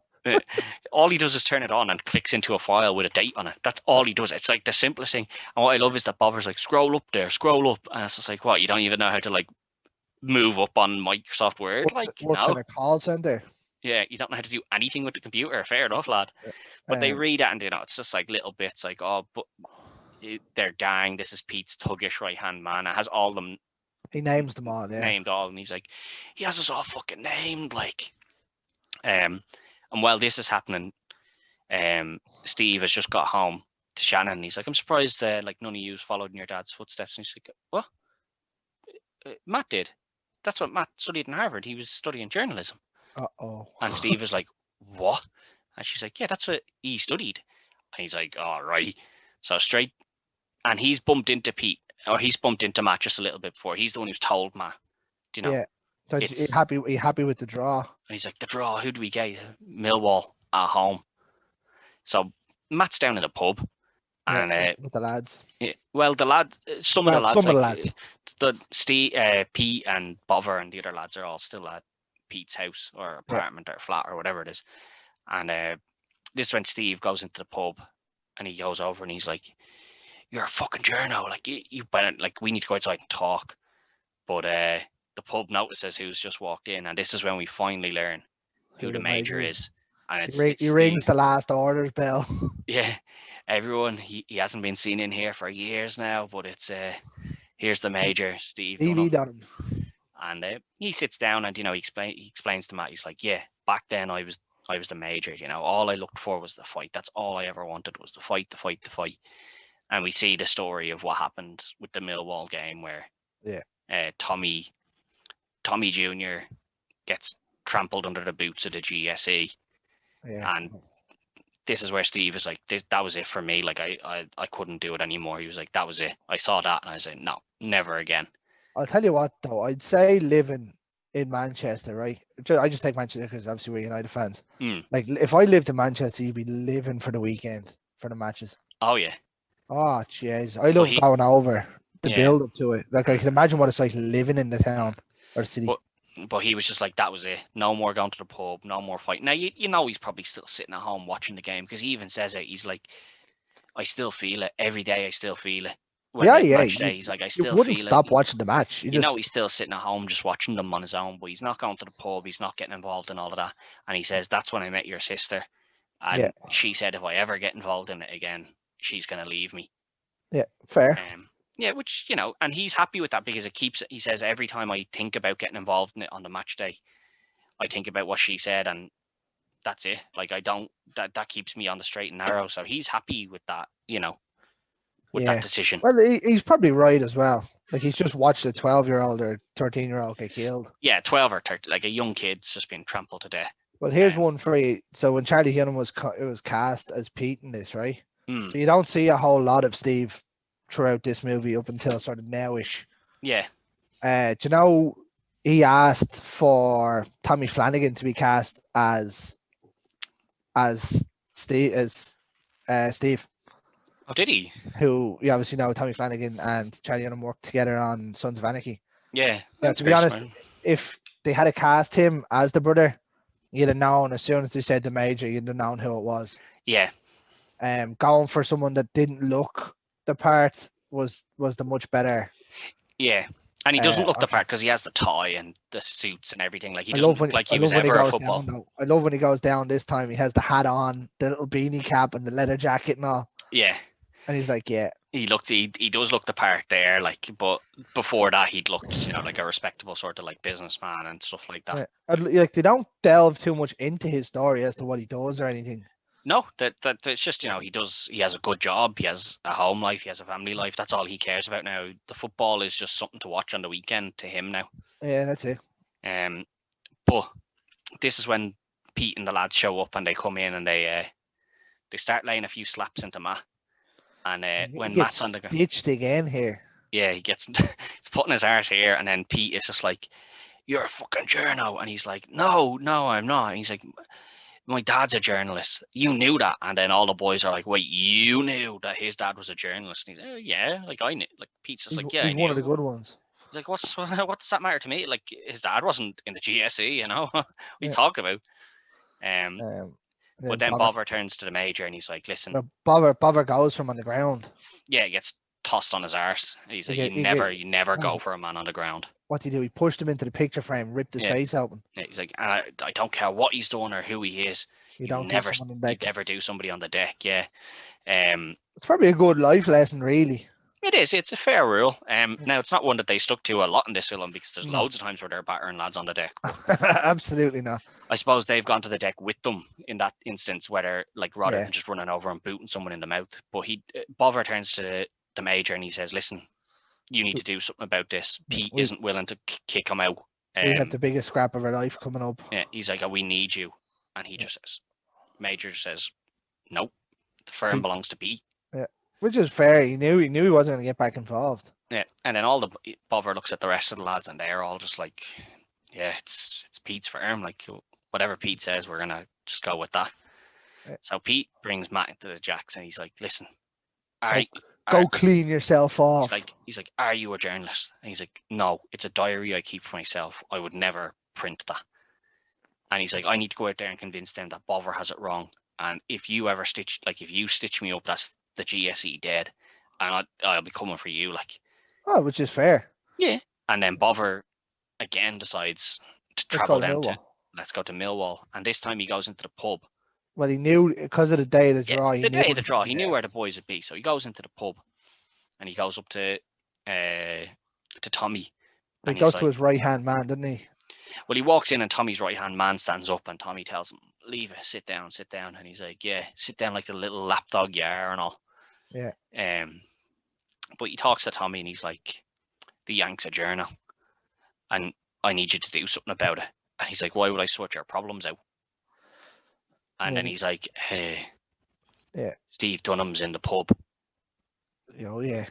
All he does is turn it on and clicks into a file with a date on it. That's all he does. It's like the simplest thing. And what I love is that Bother's like, scroll up, and it's just like, what? You don't even know how to like move up on Microsoft Word? Works in a call center. Yeah, you don't know how to do anything with the computer. Fair enough, lad. But they read it, and it's just like little bits like, "Oh, but their gang. This is Pete's thuggish right hand man." It has all them. He names them all. Yeah. Named all, and he's like, he has us all fucking named, like. And while this is happening, Steve has just got home to Shannon, and he's like, "I'm surprised like none of you followed in your dad's footsteps." And he's like, "What? Matt did. That's what Matt studied in Harvard. He was studying journalism." And Steve is like, "What?" And she's like, "Yeah, that's what he studied." And he's like, "All right." So straight, and he's bumped into Pete, or he's bumped into Matt just a little bit before. He's the one who's told Matt, Yeah. So he's happy with the draw. And he's like, "The draw, who do we get? Millwall at home." So Matt's down in the pub, and with the lads. Yeah, well, some of the lads, Steve, Pete, and Bother, and the other lads are all still at Pete's house or apartment or flat or whatever it is, and this is when Steve goes into the pub and he goes over and he's like, "You're a fucking journo. Like you better, like, we need to go outside and talk." But the pub notices who's just walked in, and this is when we finally learn who the major is. And it's He rings the last orders bell. Yeah, everyone. He hasn't been seen in here for years now, but it's here's the major, Steve Dunham. And he sits down and, you know, he explains to Matt. He's like, "Yeah, back then I was the major. You know, all I looked for was the fight. That's all I ever wanted was the fight, the fight, the fight." And we see the story of what happened with the Millwall game, where Tommy Jr. gets trampled under the boots of the GSE, and this is where Steve is like, that was it for me. Like I couldn't do it anymore. He was like, that was it. I saw that and I said, no, never again. I'll tell you what though, I'd say living in Manchester, right? I just take Manchester because obviously we're United fans. Like if I lived in Manchester, you'd be living for the weekend for the matches. Oh yeah. Oh jeez, I love going over the build up to it. Like I can imagine what it's like living in the town or city. But he was just like, that was it. No more going to the pub. No more fighting. Now you know he's probably still sitting at home watching the game, because he even says it. He's like, I still feel it every day. I still feel it. Match day, he's like, I still wouldn't feel stop it. watching the match. You know he's still sitting at home just watching them on his own, but he's not going to the pub. He's not getting involved in all of that. And he says, that's when I met your sister. And she said, if I ever get involved in it again, she's going to leave me. Yeah, fair. Yeah, which, you know, and he's happy with that, because it keeps, he says, every time I think about getting involved in it on the match day, I think about what she said, and that's it. Like, I don't, that keeps me on the straight and narrow. So he's happy with that, you know, with that decision. Well, he's probably right as well. Like, he's just watched a 12-year-old or 13-year-old get killed. Yeah, 12 or 13, like a young kid's just been trampled to death. Well, here's one for you. So when Charlie Hunnam was cast as Pete in this, right? So you don't see a whole lot of Steve throughout this movie up until sort of nowish. Yeah. Do you know he asked for Tommy Flanagan to be cast as Steve? Oh, did he? Who you obviously know, Tommy Flanagan and Charlie Hunnam worked together on Sons of Anarchy. Yeah. To be honest, if they had cast him as the brother, you'd have known as soon as they said the major, you'd have known who it was. Yeah. Going for someone that didn't look the part was the much better. Yeah. And he doesn't look the part because he has the tie and the suits and everything. Like, he doesn't like he was ever a football. I love when he goes down this time. He has the hat on, the little beanie cap, and the leather jacket and all. Yeah. And he's like, yeah. He does look the part there, like, but before that he'd looked, you know, like a respectable sort of like businessman and stuff like that. Yeah. Like, they don't delve too much into his story as to what he does or anything. No, that it's just, you know, he has a good job, he has a home life, he has a family life. That's all he cares about now. The football is just something to watch on the weekend to him now. Yeah, that's it. But this is when Pete and the lads show up and they come in and they start laying a few slaps into Matt. And when Matt's on the ground, ditched again here. Yeah, he gets it's putting his arse here, and then Pete is just like, "You're a fucking journo," and he's like, "No, I'm not." And he's like, "My dad's a journalist. You knew that." And then all the boys are like, "Wait, you knew that his dad was a journalist?" And he's like, "Yeah, like I knew." Like Pete's just like, "Yeah, he's one of the good ones." He's like, "What does that matter to me? Like, his dad wasn't in the GSE, you know? What are you talking about?" But then Bobber turns to the major and he's like, "Listen." Bobber goes from on the ground. Yeah, he gets tossed on his arse. He's like, you never go for a man on the ground. What did he do? He pushed him into the picture frame, ripped his face open. Yeah, he's like, I don't care what he's done or who he is. You never do somebody on the deck. Yeah. It's probably a good life lesson, really. It is. It's a fair rule. Now it's not one that they stuck to a lot in this film, because there's loads of times where they're battering lads on the deck. Absolutely not. I suppose they've gone to the deck with them in that instance, whether like rather than just running over and booting someone in the mouth. But Bobber turns to the major and he says, "Listen, you need to do something about this. Pete isn't willing to kick him out. We have the biggest scrap of our life coming up." Yeah, he's like, "We need you," and he just says, Major says, "Nope, the firm belongs to Pete." Yeah, which is fair. He knew he wasn't going to get back involved. Yeah, and then Bobber looks at the rest of the lads and they're all just like, "Yeah, it's Pete's firm. Like, whatever Pete says, we're gonna just go with that." Yeah. So Pete brings Matt into the jacks and he's like, "Listen, go clean yourself off." He's like, "Are you a journalist?" And he's like, "No, it's a diary I keep for myself. I would never print that." And he's like, "I need to go out there and convince them that Bobber has it wrong. and if you stitch me up, that's the GSE dead, and I'll be coming for you, like. Oh, which is fair. Yeah. And then Bover again decides to Let's go travel to down Millwall. let's go to Millwall, and this time he goes into the pub. Well, he knew because of the day of the Yeah, draw. the day of the draw, he knew where the boys would be, so he goes into the pub, and he goes up to Tommy. He goes to his right hand man, doesn't he? Well, he walks in, and Tommy's right hand man stands up, and Tommy tells him, "Leave it, sit down," and he's like, "Yeah, sit down like the little lapdog you are," and all. Yeah. But he talks to Tommy, and he's like, "The Yanks a journal, and I need you to do something about it." And he's like, "Why would I sort your problems out?" And then he's like, "Hey, yeah, Steve Dunham's in the pub." Oh yeah.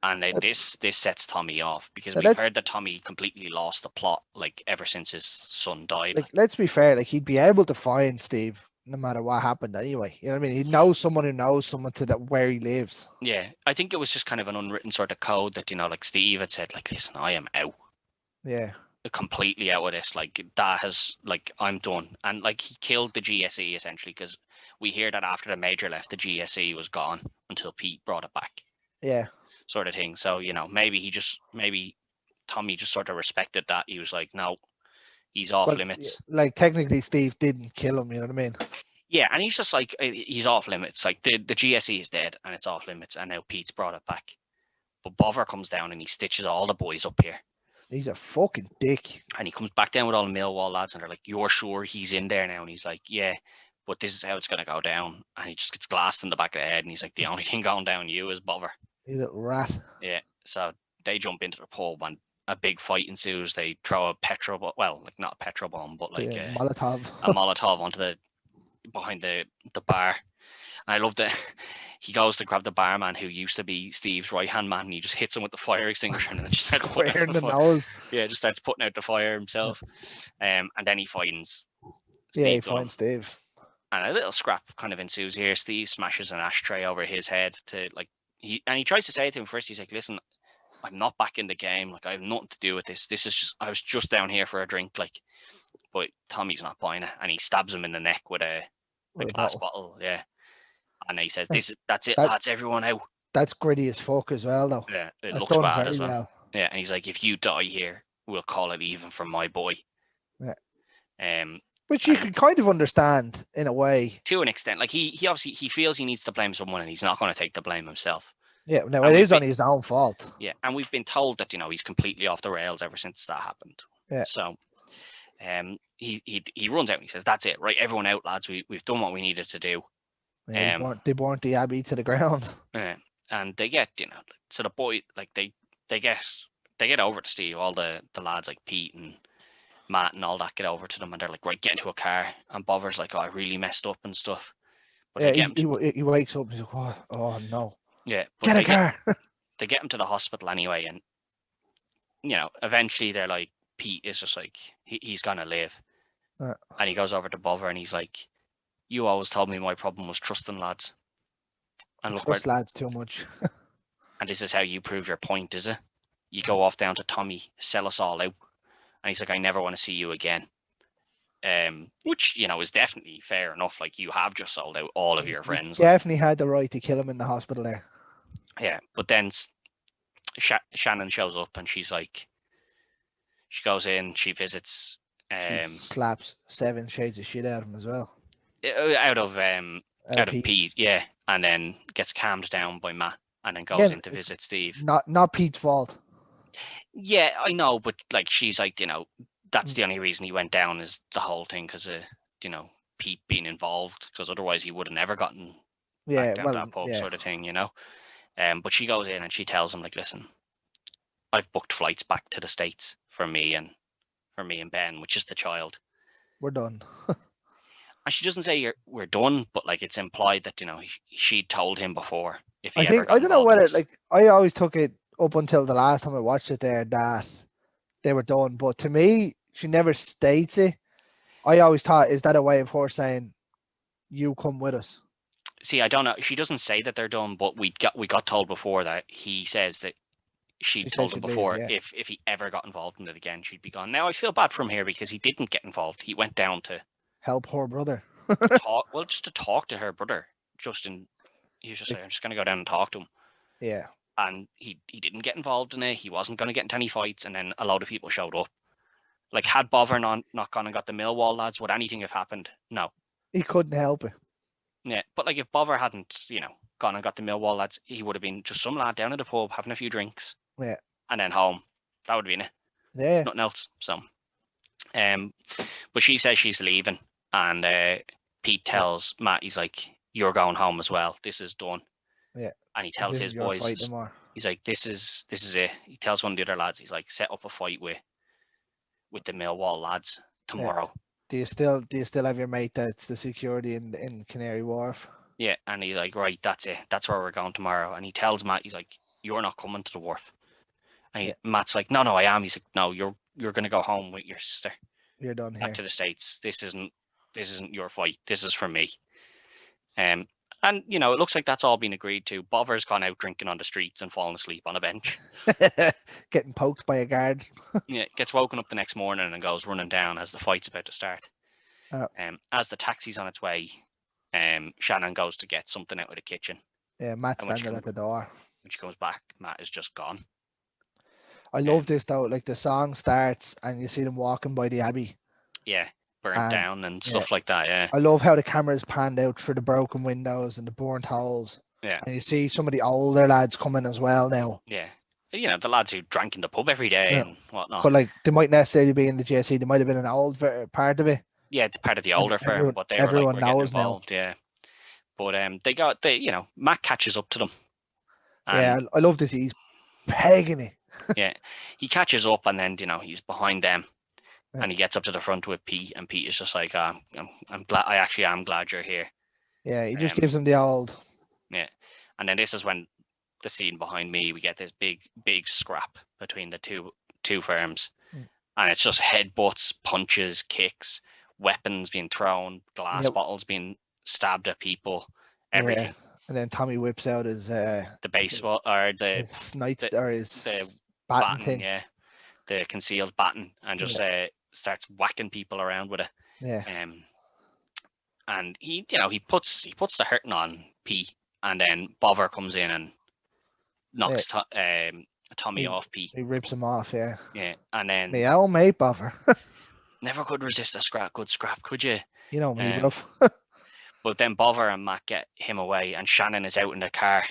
And this sets Tommy off, because we've heard that Tommy completely lost the plot, like, ever since his son died. Like, let's be fair, like, he'd be able to find Steve no matter what happened anyway. You know what I mean? He knows someone who knows someone to that where he lives. Yeah, I think it was just kind of an unwritten sort of code that, like Steve had said, like, "Listen, I am out." Yeah. Completely out of this. Like, that has, like, I'm done. And, like, he killed the GSE essentially, because we hear that after the Major left, the GSE was gone until Pete brought it back. Yeah. Sort of thing. So, maybe Tommy just sort of respected that. He was like, no, he's off limits. Like, technically Steve didn't kill him, you know what I mean? Yeah, and he's just like, he's off limits. Like, the GSE is dead and it's off limits, and now Pete's brought it back. But Bover comes down and he stitches all the boys up here. He's a fucking dick. And he comes back down with all the Millwall lads, and they're like, "You're sure he's in there now?" And he's like, "Yeah, but this is how it's going to go down." And he just gets glassed in the back of the head, and he's like, "The only thing going down you is Bover." You little rat. Yeah, so they jump into the pub, and a big fight ensues. They throw a petrol bomb, well, like, not a petrol bomb, but like a Molotov onto behind the bar. And I love that he goes to grab the barman, who used to be Steve's right hand man, and he just hits him with the fire extinguisher, and then just starts putting out the nose. Yeah, just starts putting out the fire himself. And then he finds Steve. Yeah, he finds Steve. And a little scrap kind of ensues here. Steve smashes an ashtray over his head to, like, he tries to say to him first, he's like, "Listen, I'm not back in the game. Like, I have nothing to do with this. This is just, I was just down here for a drink." Like, but Tommy's not buying it, and he stabs him in the neck with a glass bottle. Yeah. And he says, "That's it, lads, everyone out." That's gritty as fuck as well, though. Yeah, it looks bad as well. Yeah, and he's like, "If you die here, we'll call it even for my boy." Yeah. Which you can kind of understand in a way. To an extent. Like, he obviously, he feels he needs to blame someone, and he's not going to take the blame himself. Yeah, no, it is on his own fault. Yeah, and we've been told that, he's completely off the rails ever since that happened. Yeah. So, he runs out and he says, "That's it, right? Everyone out, lads. We've done what we needed to do." Yeah, they burnt the abbey to the ground. Yeah, and they get, so the boy, like, they get over to Steve. All the lads, like Pete and Matt and all that, get over to them, and they're like, "Right, get into a car." And Bover's like, "Oh, I really messed up and stuff." But yeah, he wakes up and he's like, "What? Oh no." Yeah, but get a car. They get him to the hospital anyway, and eventually they're like, Pete is just like, he's gonna live. And he goes over to Bover and he's like, "You always told me my problem was trusting lads. And look, trust lads too much." And this is how you prove your point, is it? You go off down to Tommy, sell us all out. And he's like, "I never want to see you again." Which, is definitely fair enough. Like, you have just sold out all of your friends. Definitely had the right to kill him in the hospital there. Yeah, but then Shannon shows up, and she's like, she goes in, she visits. She slaps 7 shades of shit out of him as well. Out of Pete, yeah, and then gets calmed down by Matt, and then goes in to visit Steve. Not Pete's fault. Yeah, I know, but, like, she's like, that's the only reason he went down, is the whole thing because of, Pete being involved, because otherwise he would have never gotten back down that pub, sort of thing, But she goes in and she tells him, like, "Listen, I've booked flights back to the States for me and Ben, which is the child. We're done." And she doesn't say we're done, but, like, it's implied that, she told him before. If he I don't know whether, like, I always took it up until the last time I watched it there that they were done, but to me, she never states it. I always thought, is that a way of her saying, "You come with us"? See, I don't know. She doesn't say that they're done, but we got told before that he says that she told him before, if he ever got involved in it again, she'd be gone. Now, I feel bad for him here because he didn't get involved. He went down to help her brother. just to talk to her brother. He was just like, I'm just gonna go down and talk to him. Yeah. And he didn't get involved in it. He wasn't gonna get into any fights, and then a load of people showed up. Like, had Bover not gone and got the Millwall lads, would anything have happened? No. He couldn't help it. Yeah, but like if Bover hadn't, gone and got the Millwall lads, he would have been just some lad down at the pub having a few drinks. Yeah. And then home. That would have been it. Yeah. Nothing else. So, but she says she's leaving, and Pete tells Matt, he's like, "You're going home as well. This is done." Yeah. And he tells his boys, he's like, "This is it." He tells one of the other lads, he's like, "Set up a fight with the Millwall lads tomorrow." Yeah. Do you still have your mate that's the security in Canary Wharf? Yeah, and he's like, "Right, that's it. That's where we're going tomorrow." And he tells Matt, he's like, "You're not coming to the wharf." And Matt's like, "No, I am." He's like, "No, you're gonna go home with your sister. You're done here. Back to the States. This isn't your fight. This is for me." And it looks like that's all been agreed to. Bover's gone out drinking on the streets and fallen asleep on a bench. Getting poked by a guard. Yeah, gets woken up the next morning and goes running down as the fight's about to start. As the taxi's on its way, Shannon goes to get something out of the kitchen. Yeah, Matt's standing at the door. When she comes back, Matt is just gone. I love this though. Like the song starts and you see them walking by the Abbey. Yeah, burnt down and stuff like that. Yeah. I love how the camera's panned out through the broken windows and the burnt holes. Yeah. And you see some of the older lads coming as well now. Yeah. The lads who drank in the pub every day and whatnot. But like they might necessarily be in the JC. They might have been an old part of it. Yeah, part of the older firm, but everyone were knows involved. Now. Yeah. But Matt catches up to them. Yeah, I love this. He's pegging it. Yeah, he catches up and then he's behind them, and he gets up to the front with Pete, and Pete is just like, "I'm glad. I actually am glad you're here." Yeah, he just gives him the old. Yeah, and then this is when the scene behind me, we get this big scrap between the two firms, and it's just headbutts, punches, kicks, weapons being thrown, glass bottles being stabbed at people, everything. Yeah. And then Tommy whips out his the baseball or his baton thing. Yeah, the concealed baton, and just starts whacking people around with it. Yeah. And he puts the hurting on Pete, and then Bover comes in and knocks Tommy off Pete. He rips him off. Yeah. Yeah, and then me old mate Bover. Never could resist a good scrap, could you? You know me, bruv. But then Bover and Matt get him away, and Shannon is out in the car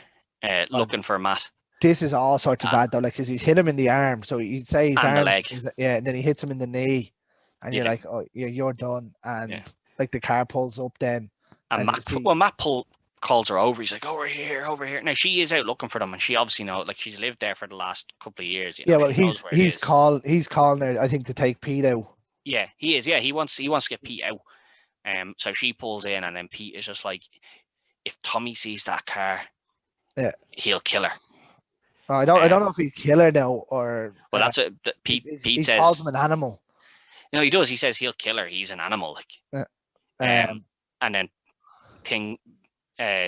looking for Matt. This is all sorts of bad though, like because he's hit him in the arm, so you'd say his arm, the leg. And then he hits him in the knee, and you're like, oh, you're done, and like the car pulls up then, and Matt calls her over. He's like, over here. Now she is out looking for them, and she obviously knows, like she's lived there for the last couple of years. Yeah, well, he's calling her, I think, to take Pete out. Yeah, he is. Yeah, he wants to get Pete out. So she pulls in, and then Pete is just like, if Tommy sees that car, he'll kill her. I don't know if he'd kill her now or. Well, that's it. Pete says he calls him an animal. No, he does. He says he'll kill her. He's an animal, like. And then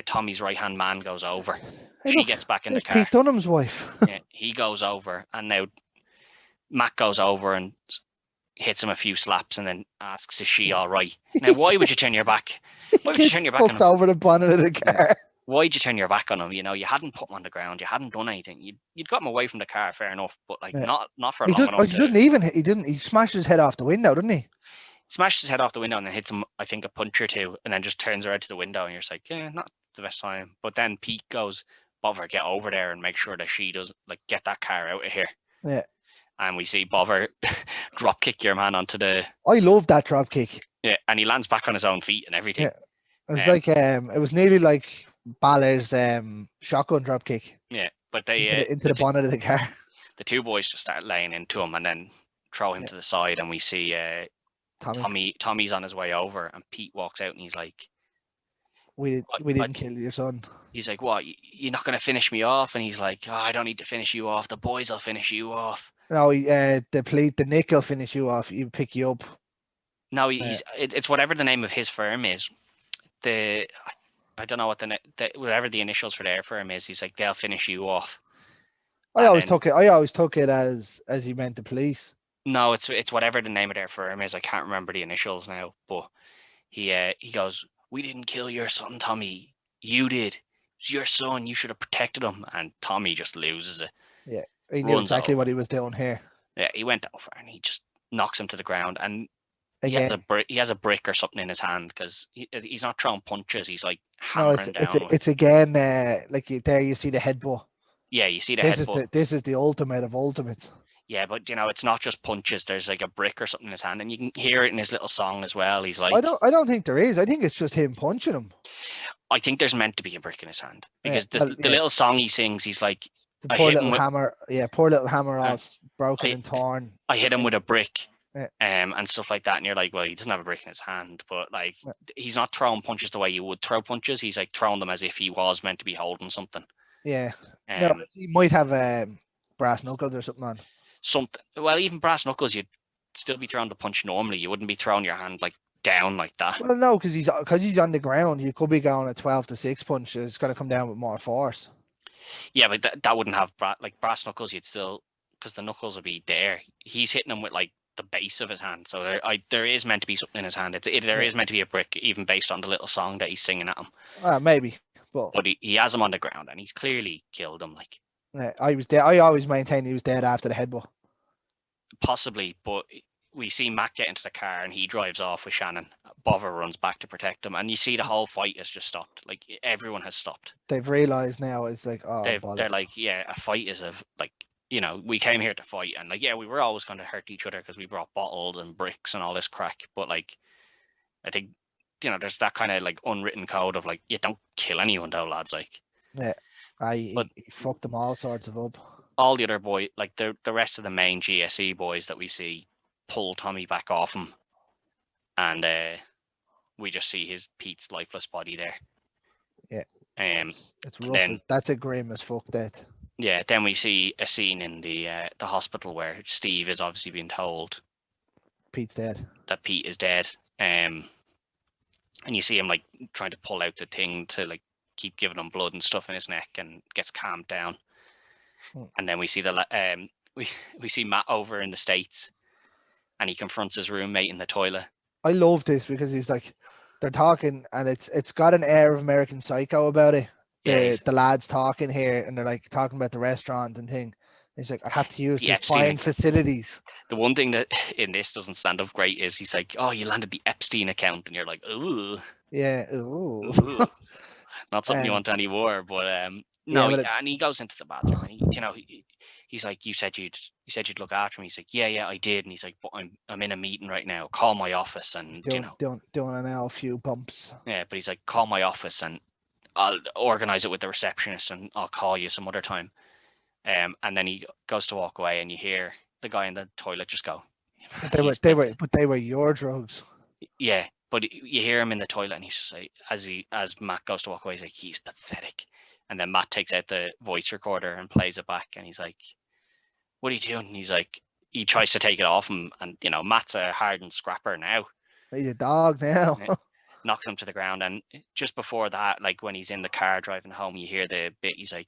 Tommy's right hand man goes over. She gets back in the car. Pete Dunham's wife. Yeah, he goes over, and now Matt goes over and hits him a few slaps, and then asks, "Is she all right?" Now, why would you turn your back? Why would you turn your back on him? Over the bonnet of the car. Why'd you turn your back on him? You hadn't put him on the ground. You hadn't done anything. You'd got him away from the car, fair enough, but like not for long enough. He smashed his head off the window, didn't he? Smashed his head off the window and then hits him, I think, a punch or two, and then just turns around to the window, and you're just like, yeah, not the best time. But then Pete goes, Bover, get over there and make sure that she does, like, get that car out of here. Yeah. And we see Bover drop kick your man onto the. I love that drop kick. Yeah, and he lands back on his own feet and everything. Yeah. It was like it was nearly like Balor's shotgun drop kick. Yeah, but they into the bonnet of the car. The two boys just start laying into him and then throw him to the side, and we see Tommy's on his way over, and Pete walks out and he's like, we didn't kill your son. He's like, what, you're not going to finish me off? And he's like, oh, I don't need to finish you off, the boys will finish you off. No, the Nick will finish you off. He'll pick you up. No, it's whatever the name of his firm is. I don't know what whatever the initials for their firm is. He's like, they'll finish you off. I always took it as he meant the police. No, it's whatever the name of their firm is. I can't remember the initials now, but he goes, "We didn't kill your son, Tommy. You did. It's your son. You should have protected him." And Tommy just loses it. Yeah, he knew Runs exactly over. what he was doing here. Yeah, he went over and he just knocks him to the ground. And he has Again, a brick. He has a brick or something in his hand because he's not throwing punches. He's like no, it's hammering it's down with. it's again like there you see the headbutt. Yeah, you see the This is headbutt. the ultimate of ultimates. Yeah, but it's not just punches. There's like a brick or something in his hand, and you can hear it in his little song as well. He's like, I don't think there is. I think it's just him punching him. I think there's meant to be a brick in his hand because Yeah, the little song he sings, he's like, the I poor hit him little with, hammer. Yeah, poor little hammer, all broken I, and torn. I hit him with a brick, Yeah. and stuff like that. And you're like, well, he doesn't have a brick in his hand, but like, Yeah. he's not throwing punches the way you would throw punches. He's like throwing them as if he was meant to be holding something. Yeah. No, he might have brass knuckles or something on. Something. Well, even brass knuckles, you'd still be throwing the punch normally. You wouldn't be throwing your hand like down like that. Well, no, because he's on the ground. You could be going a 12-6 punch. It's got to come down with more force. Yeah, but that wouldn't have brass knuckles. You'd still, because the knuckles would be there. He's hitting him with like the base of his hand. So there is meant to be something in his hand. There is meant to be a brick, even based on the little song that he's singing at him. Maybe, but he has him on the ground and he's clearly killed him. Like, yeah, I was dead. I always maintained he was dead after the headbutt. Possibly, but we see Matt get into the car and he drives off with Shannon. Bother runs back to protect him, and you see the whole fight has just stopped. Like, everyone has stopped. They've realized now it's like, oh, they're like, yeah, a fight is we came here to fight, and like, yeah, we were always going to hurt each other because we brought bottles and bricks and all this crack. But like, I think there's that kind of like unwritten code of like, you don't kill anyone though, lads. Like, yeah, he fucked them all sorts of up. All the other boys, like the rest of the main GSE boys that we see, pull Tommy back off him, and we just see Pete's lifeless body there. Yeah. It's rough. Then, that's a grim as fuck death. Yeah, then we see a scene in the hospital where Steve is obviously being told Pete's dead. That Pete is dead. And you see him like trying to pull out the thing to like keep giving him blood and stuff in his neck, and gets calmed down. And then we see we see Matt over in the States, and he confronts his roommate in the toilet. I love this because he's like, they're talking, and it's got an air of American Psycho about it. The lads talking here, and they're like talking about the restaurant and thing. He's like, I have to use these fine facilities. The one thing that in this doesn't stand up great is he's like, oh, you landed the Epstein account, and you're like, ooh. Yeah, ooh. Not something you want anymore, but no, and he goes into the bathroom, and he's like, you said you'd look after me. He's like, yeah, I did, and he's like, but I'm in a meeting right now. Call my office, and doing a few bumps. Yeah, but he's like, call my office, and I'll organize it with the receptionist, and I'll call you some other time. And then he goes to walk away, and you hear the guy in the toilet just go. But they were your drugs. Yeah, but you hear him in the toilet, and he's just like, as Matt goes to walk away, he's like, he's pathetic. And then Matt takes out the voice recorder and plays it back, and he's like, what are you doing? And he's like, he tries to take it off him, and Matt's a hardened scrapper now. He's a dog now. Knocks him to the ground, and just before that, like when he's in the car driving home, you hear the bit. He's like,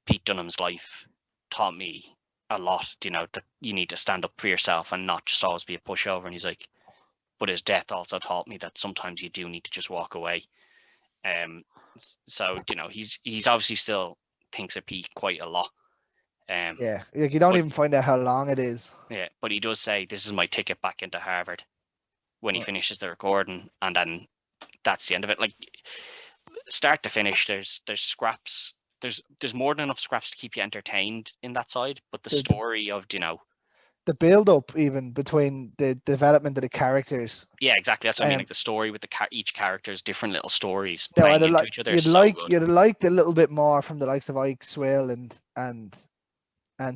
Pete Dunham's life taught me a lot, that you need to stand up for yourself and not just always be a pushover. And he's like, but his death also taught me that sometimes you do need to just walk away. So he's obviously still thinks of Pete quite a lot. Yeah, like you don't even find out how long it is. Yeah, but he does say, this is my ticket back into Harvard when he finishes the recording, and then that's the end of it. Like, start to finish, there's scraps. There's more than enough scraps to keep you entertained in that side, but the story of the build up even between the development of the characters. Yeah, exactly. That's what I mean. Like the story with each character's different little stories playing into each other. You'd like a little bit more from the likes of Ike, Swill, and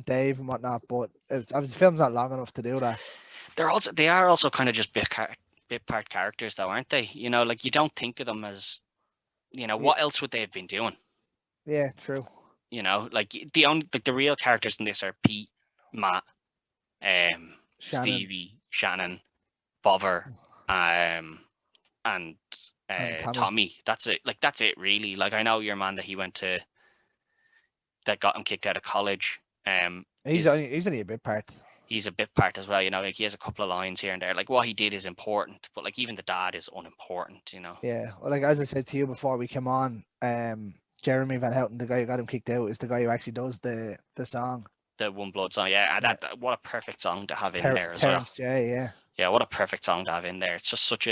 Dave and whatnot, but the film's not long enough to do that. They are also kind of just bit part characters, though, aren't they? Like you don't think of them as, what else would they have been doing? Yeah, true. Like the real characters in this are Pete, Matt, Stevie, Shannon, Bother, and Tommy. That's it. Like that's it, really. Like I know your man that got him kicked out of college. He's only a bit part. he's a bit part as well. You know, like he has a couple of lines here and there. Like what he did is important, but like even the dad is unimportant. You know. Yeah, well, like as I said to you before we came on, Jeremy Van Houten, the guy who got him kicked out, is the guy who actually does the song. The One Blood song, yeah, and Yeah. that what a perfect song to have in there as Terrence well. J, yeah. Yeah, what a perfect song to have in there. It's just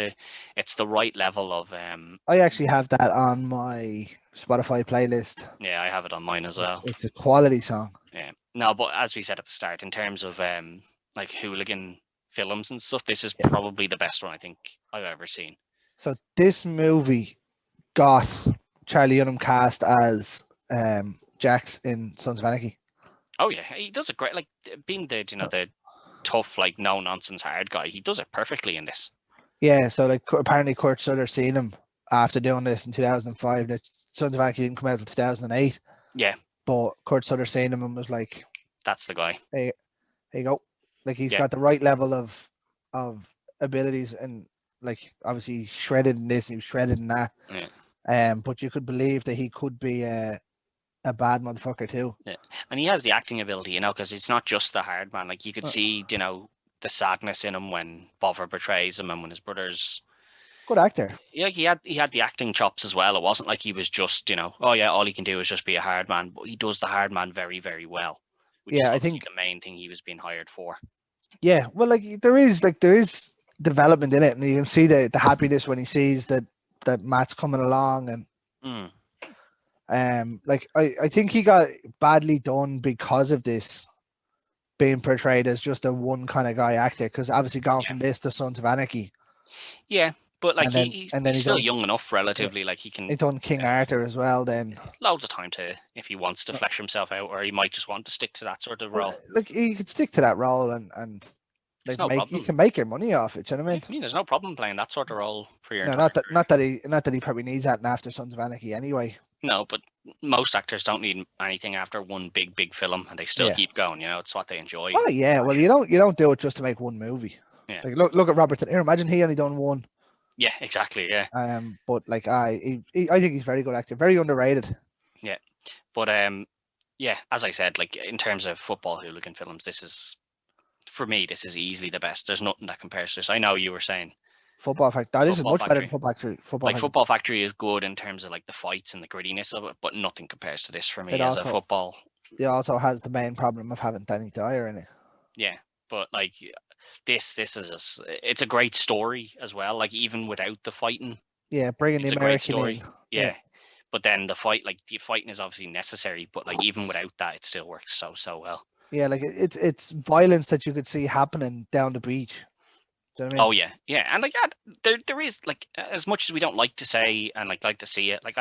it's the right level of I actually have that on my Spotify playlist. Yeah, I have it on mine as well. It's a quality song. Yeah, no, but as we said at the start, in terms of like hooligan films and stuff, this is probably the best one I think I've ever seen. So this movie got Charlie Hunnam cast as Jax in Sons of Anarchy. Oh yeah, he does a great, like being the the tough, like no nonsense hard guy. He does it perfectly in this. Yeah, so like apparently Kurt Sutter seen him after doing this in 2005. That Sons of Anarchy didn't come out until 2008. Yeah, but Kurt Sutter seen him and was like, "That's the guy." Hey, here you go. Like he's got the right level of abilities, and like obviously shredded in this, he was shredded in that. Yeah. But you could believe that he could be a bad motherfucker too. Yeah, and he has the acting ability, you know, because it's not just the hard man. Like you could see, you know, the sadness in him when Bother betrays him and when his brother's good actor. Yeah, like he had the acting chops as well. It wasn't like he was just, you know, oh yeah, all he can do is just be a hard man, but he does the hard man very, very well. Which is I think the main thing he was being hired for. Yeah, well, like there is development in it, and you can see the happiness when he sees that Matt's coming along, and like I think he got badly done because of this being portrayed as just a one kind of guy actor, because obviously gone from this to Sons of Anarchy. Yeah, but like he's still young enough, relatively. Like he can. He done King Arthur as well. Then loads of time to, if he wants to flesh himself out, or he might just want to stick to that sort of role. Like he could stick to that role and like you can make your money off it. You know what I mean? Yeah, there's no problem playing that sort of role for your. No, not that he probably needs that after Sons of Anarchy anyway. No, but most actors don't need anything after one big film, and they still keep going. You know, it's what they enjoy. Oh yeah, well you don't do it just to make one movie. Yeah. Like look at Robert De Niro. Imagine he only done one. Yeah, exactly. Yeah. But like I think he's a very good actor, very underrated. Yeah, but yeah, as I said, like in terms of football hooligan films, this is, for me, this is easily the best. There's nothing that compares to this. I know you were saying Football Factory. This is much better than Football Factory. Football Factory is good in terms of like the fights and the grittiness of it, but nothing compares to this for me as a football. It also has the main problem of having Danny Dyer in it. Yeah, but like this is just, it's a great story as well. Like even without the fighting. Yeah, bringing the American story. Yeah. But then the fighting is obviously necessary, but like even without that, it still works so well. Yeah, like it's violence that you could see happening down the beach. Do you know what I mean? Oh yeah, and like there is, like, as much as we don't like to say and like to see it, like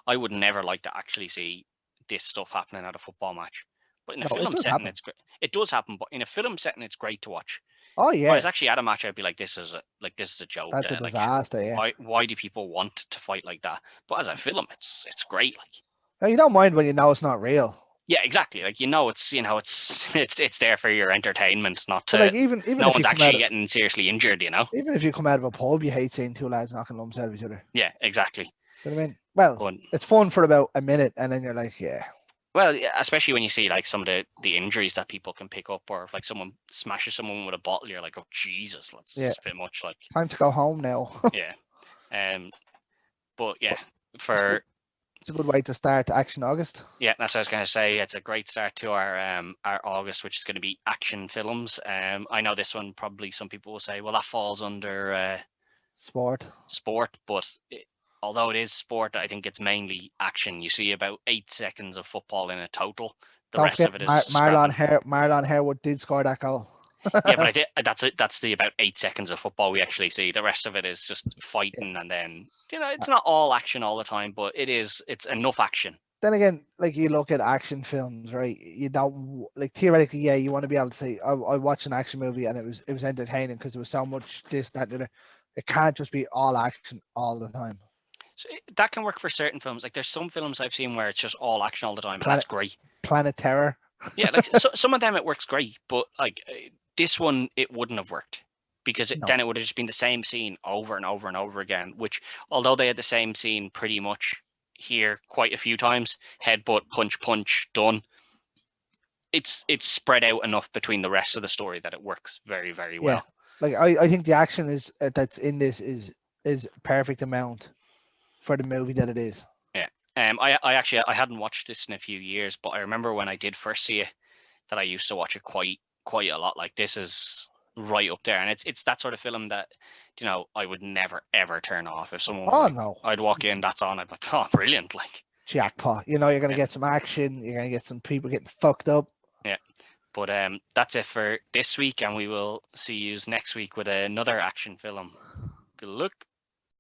I would never like to actually see this stuff happening at a football match. But in a film setting, it's great. It does happen, but in a film setting, it's great to watch. Oh yeah. If I was actually at a match, I'd be like, this is a joke. That's a disaster. Yeah. Why do people want to fight like that? But as a film, it's great. Like, no, you don't mind when you know it's not real. Yeah, exactly. Like it's there for your entertainment, not to. Like even no one's actually getting seriously injured. You know. Even if you come out of a pub, you hate seeing two lads knocking lumps out of each other. Yeah, exactly. You know what I mean? Well, it's fun for about a minute, and then you're like, yeah. Well, especially when you see like some of the injuries that people can pick up, or if like someone smashes someone with a bottle, you're like, oh Jesus, that's a bit much. Like time to go home now. Yeah. But yeah, for. It's a good way to start Action August. Yeah, that's what I was going to say. It's a great start to our August, which is going to be action films. I know this one, probably some people will say, well, that falls under sport, but although it is sport, I think it's mainly action. You see about 8 seconds of football in a total. The rest of it is Marlon Harewood did score that goal. Yeah, but I think that's the about 8 seconds of football we actually see. The rest of it is just fighting, and then it's not all action all the time, but it's enough action. Then again, like you look at action films, right? You don't like theoretically, yeah, you want to be able to say, I watched an action movie and it was entertaining because there was so much this, that, and the other. It can't just be all action all the time. So that can work for certain films. Like there's some films I've seen where it's just all action all the time, and that's great. Planet Terror. Yeah, like some of them it works great, but like this one it wouldn't have worked because then it would have just been the same scene over and over and over again. Which, although they had the same scene pretty much here quite a few times, headbutt, punch, done. it's spread out enough between the rest of the story that it works very, very well. Like I think the action is that's in this is perfect amount for the movie that it is. Yeah. I actually I hadn't watched this in a few years, but I remember when I did first see it that I used to watch it quite a lot. Like this is right up there, and it's that sort of film that I would never ever turn off. If someone was No, I'd walk in, that's on. I'd be like, oh, brilliant! Like jackpot. You're gonna get some action. You're gonna get some people getting fucked up. Yeah. But that's it for this week, and we will see you next week with another action film. Good luck.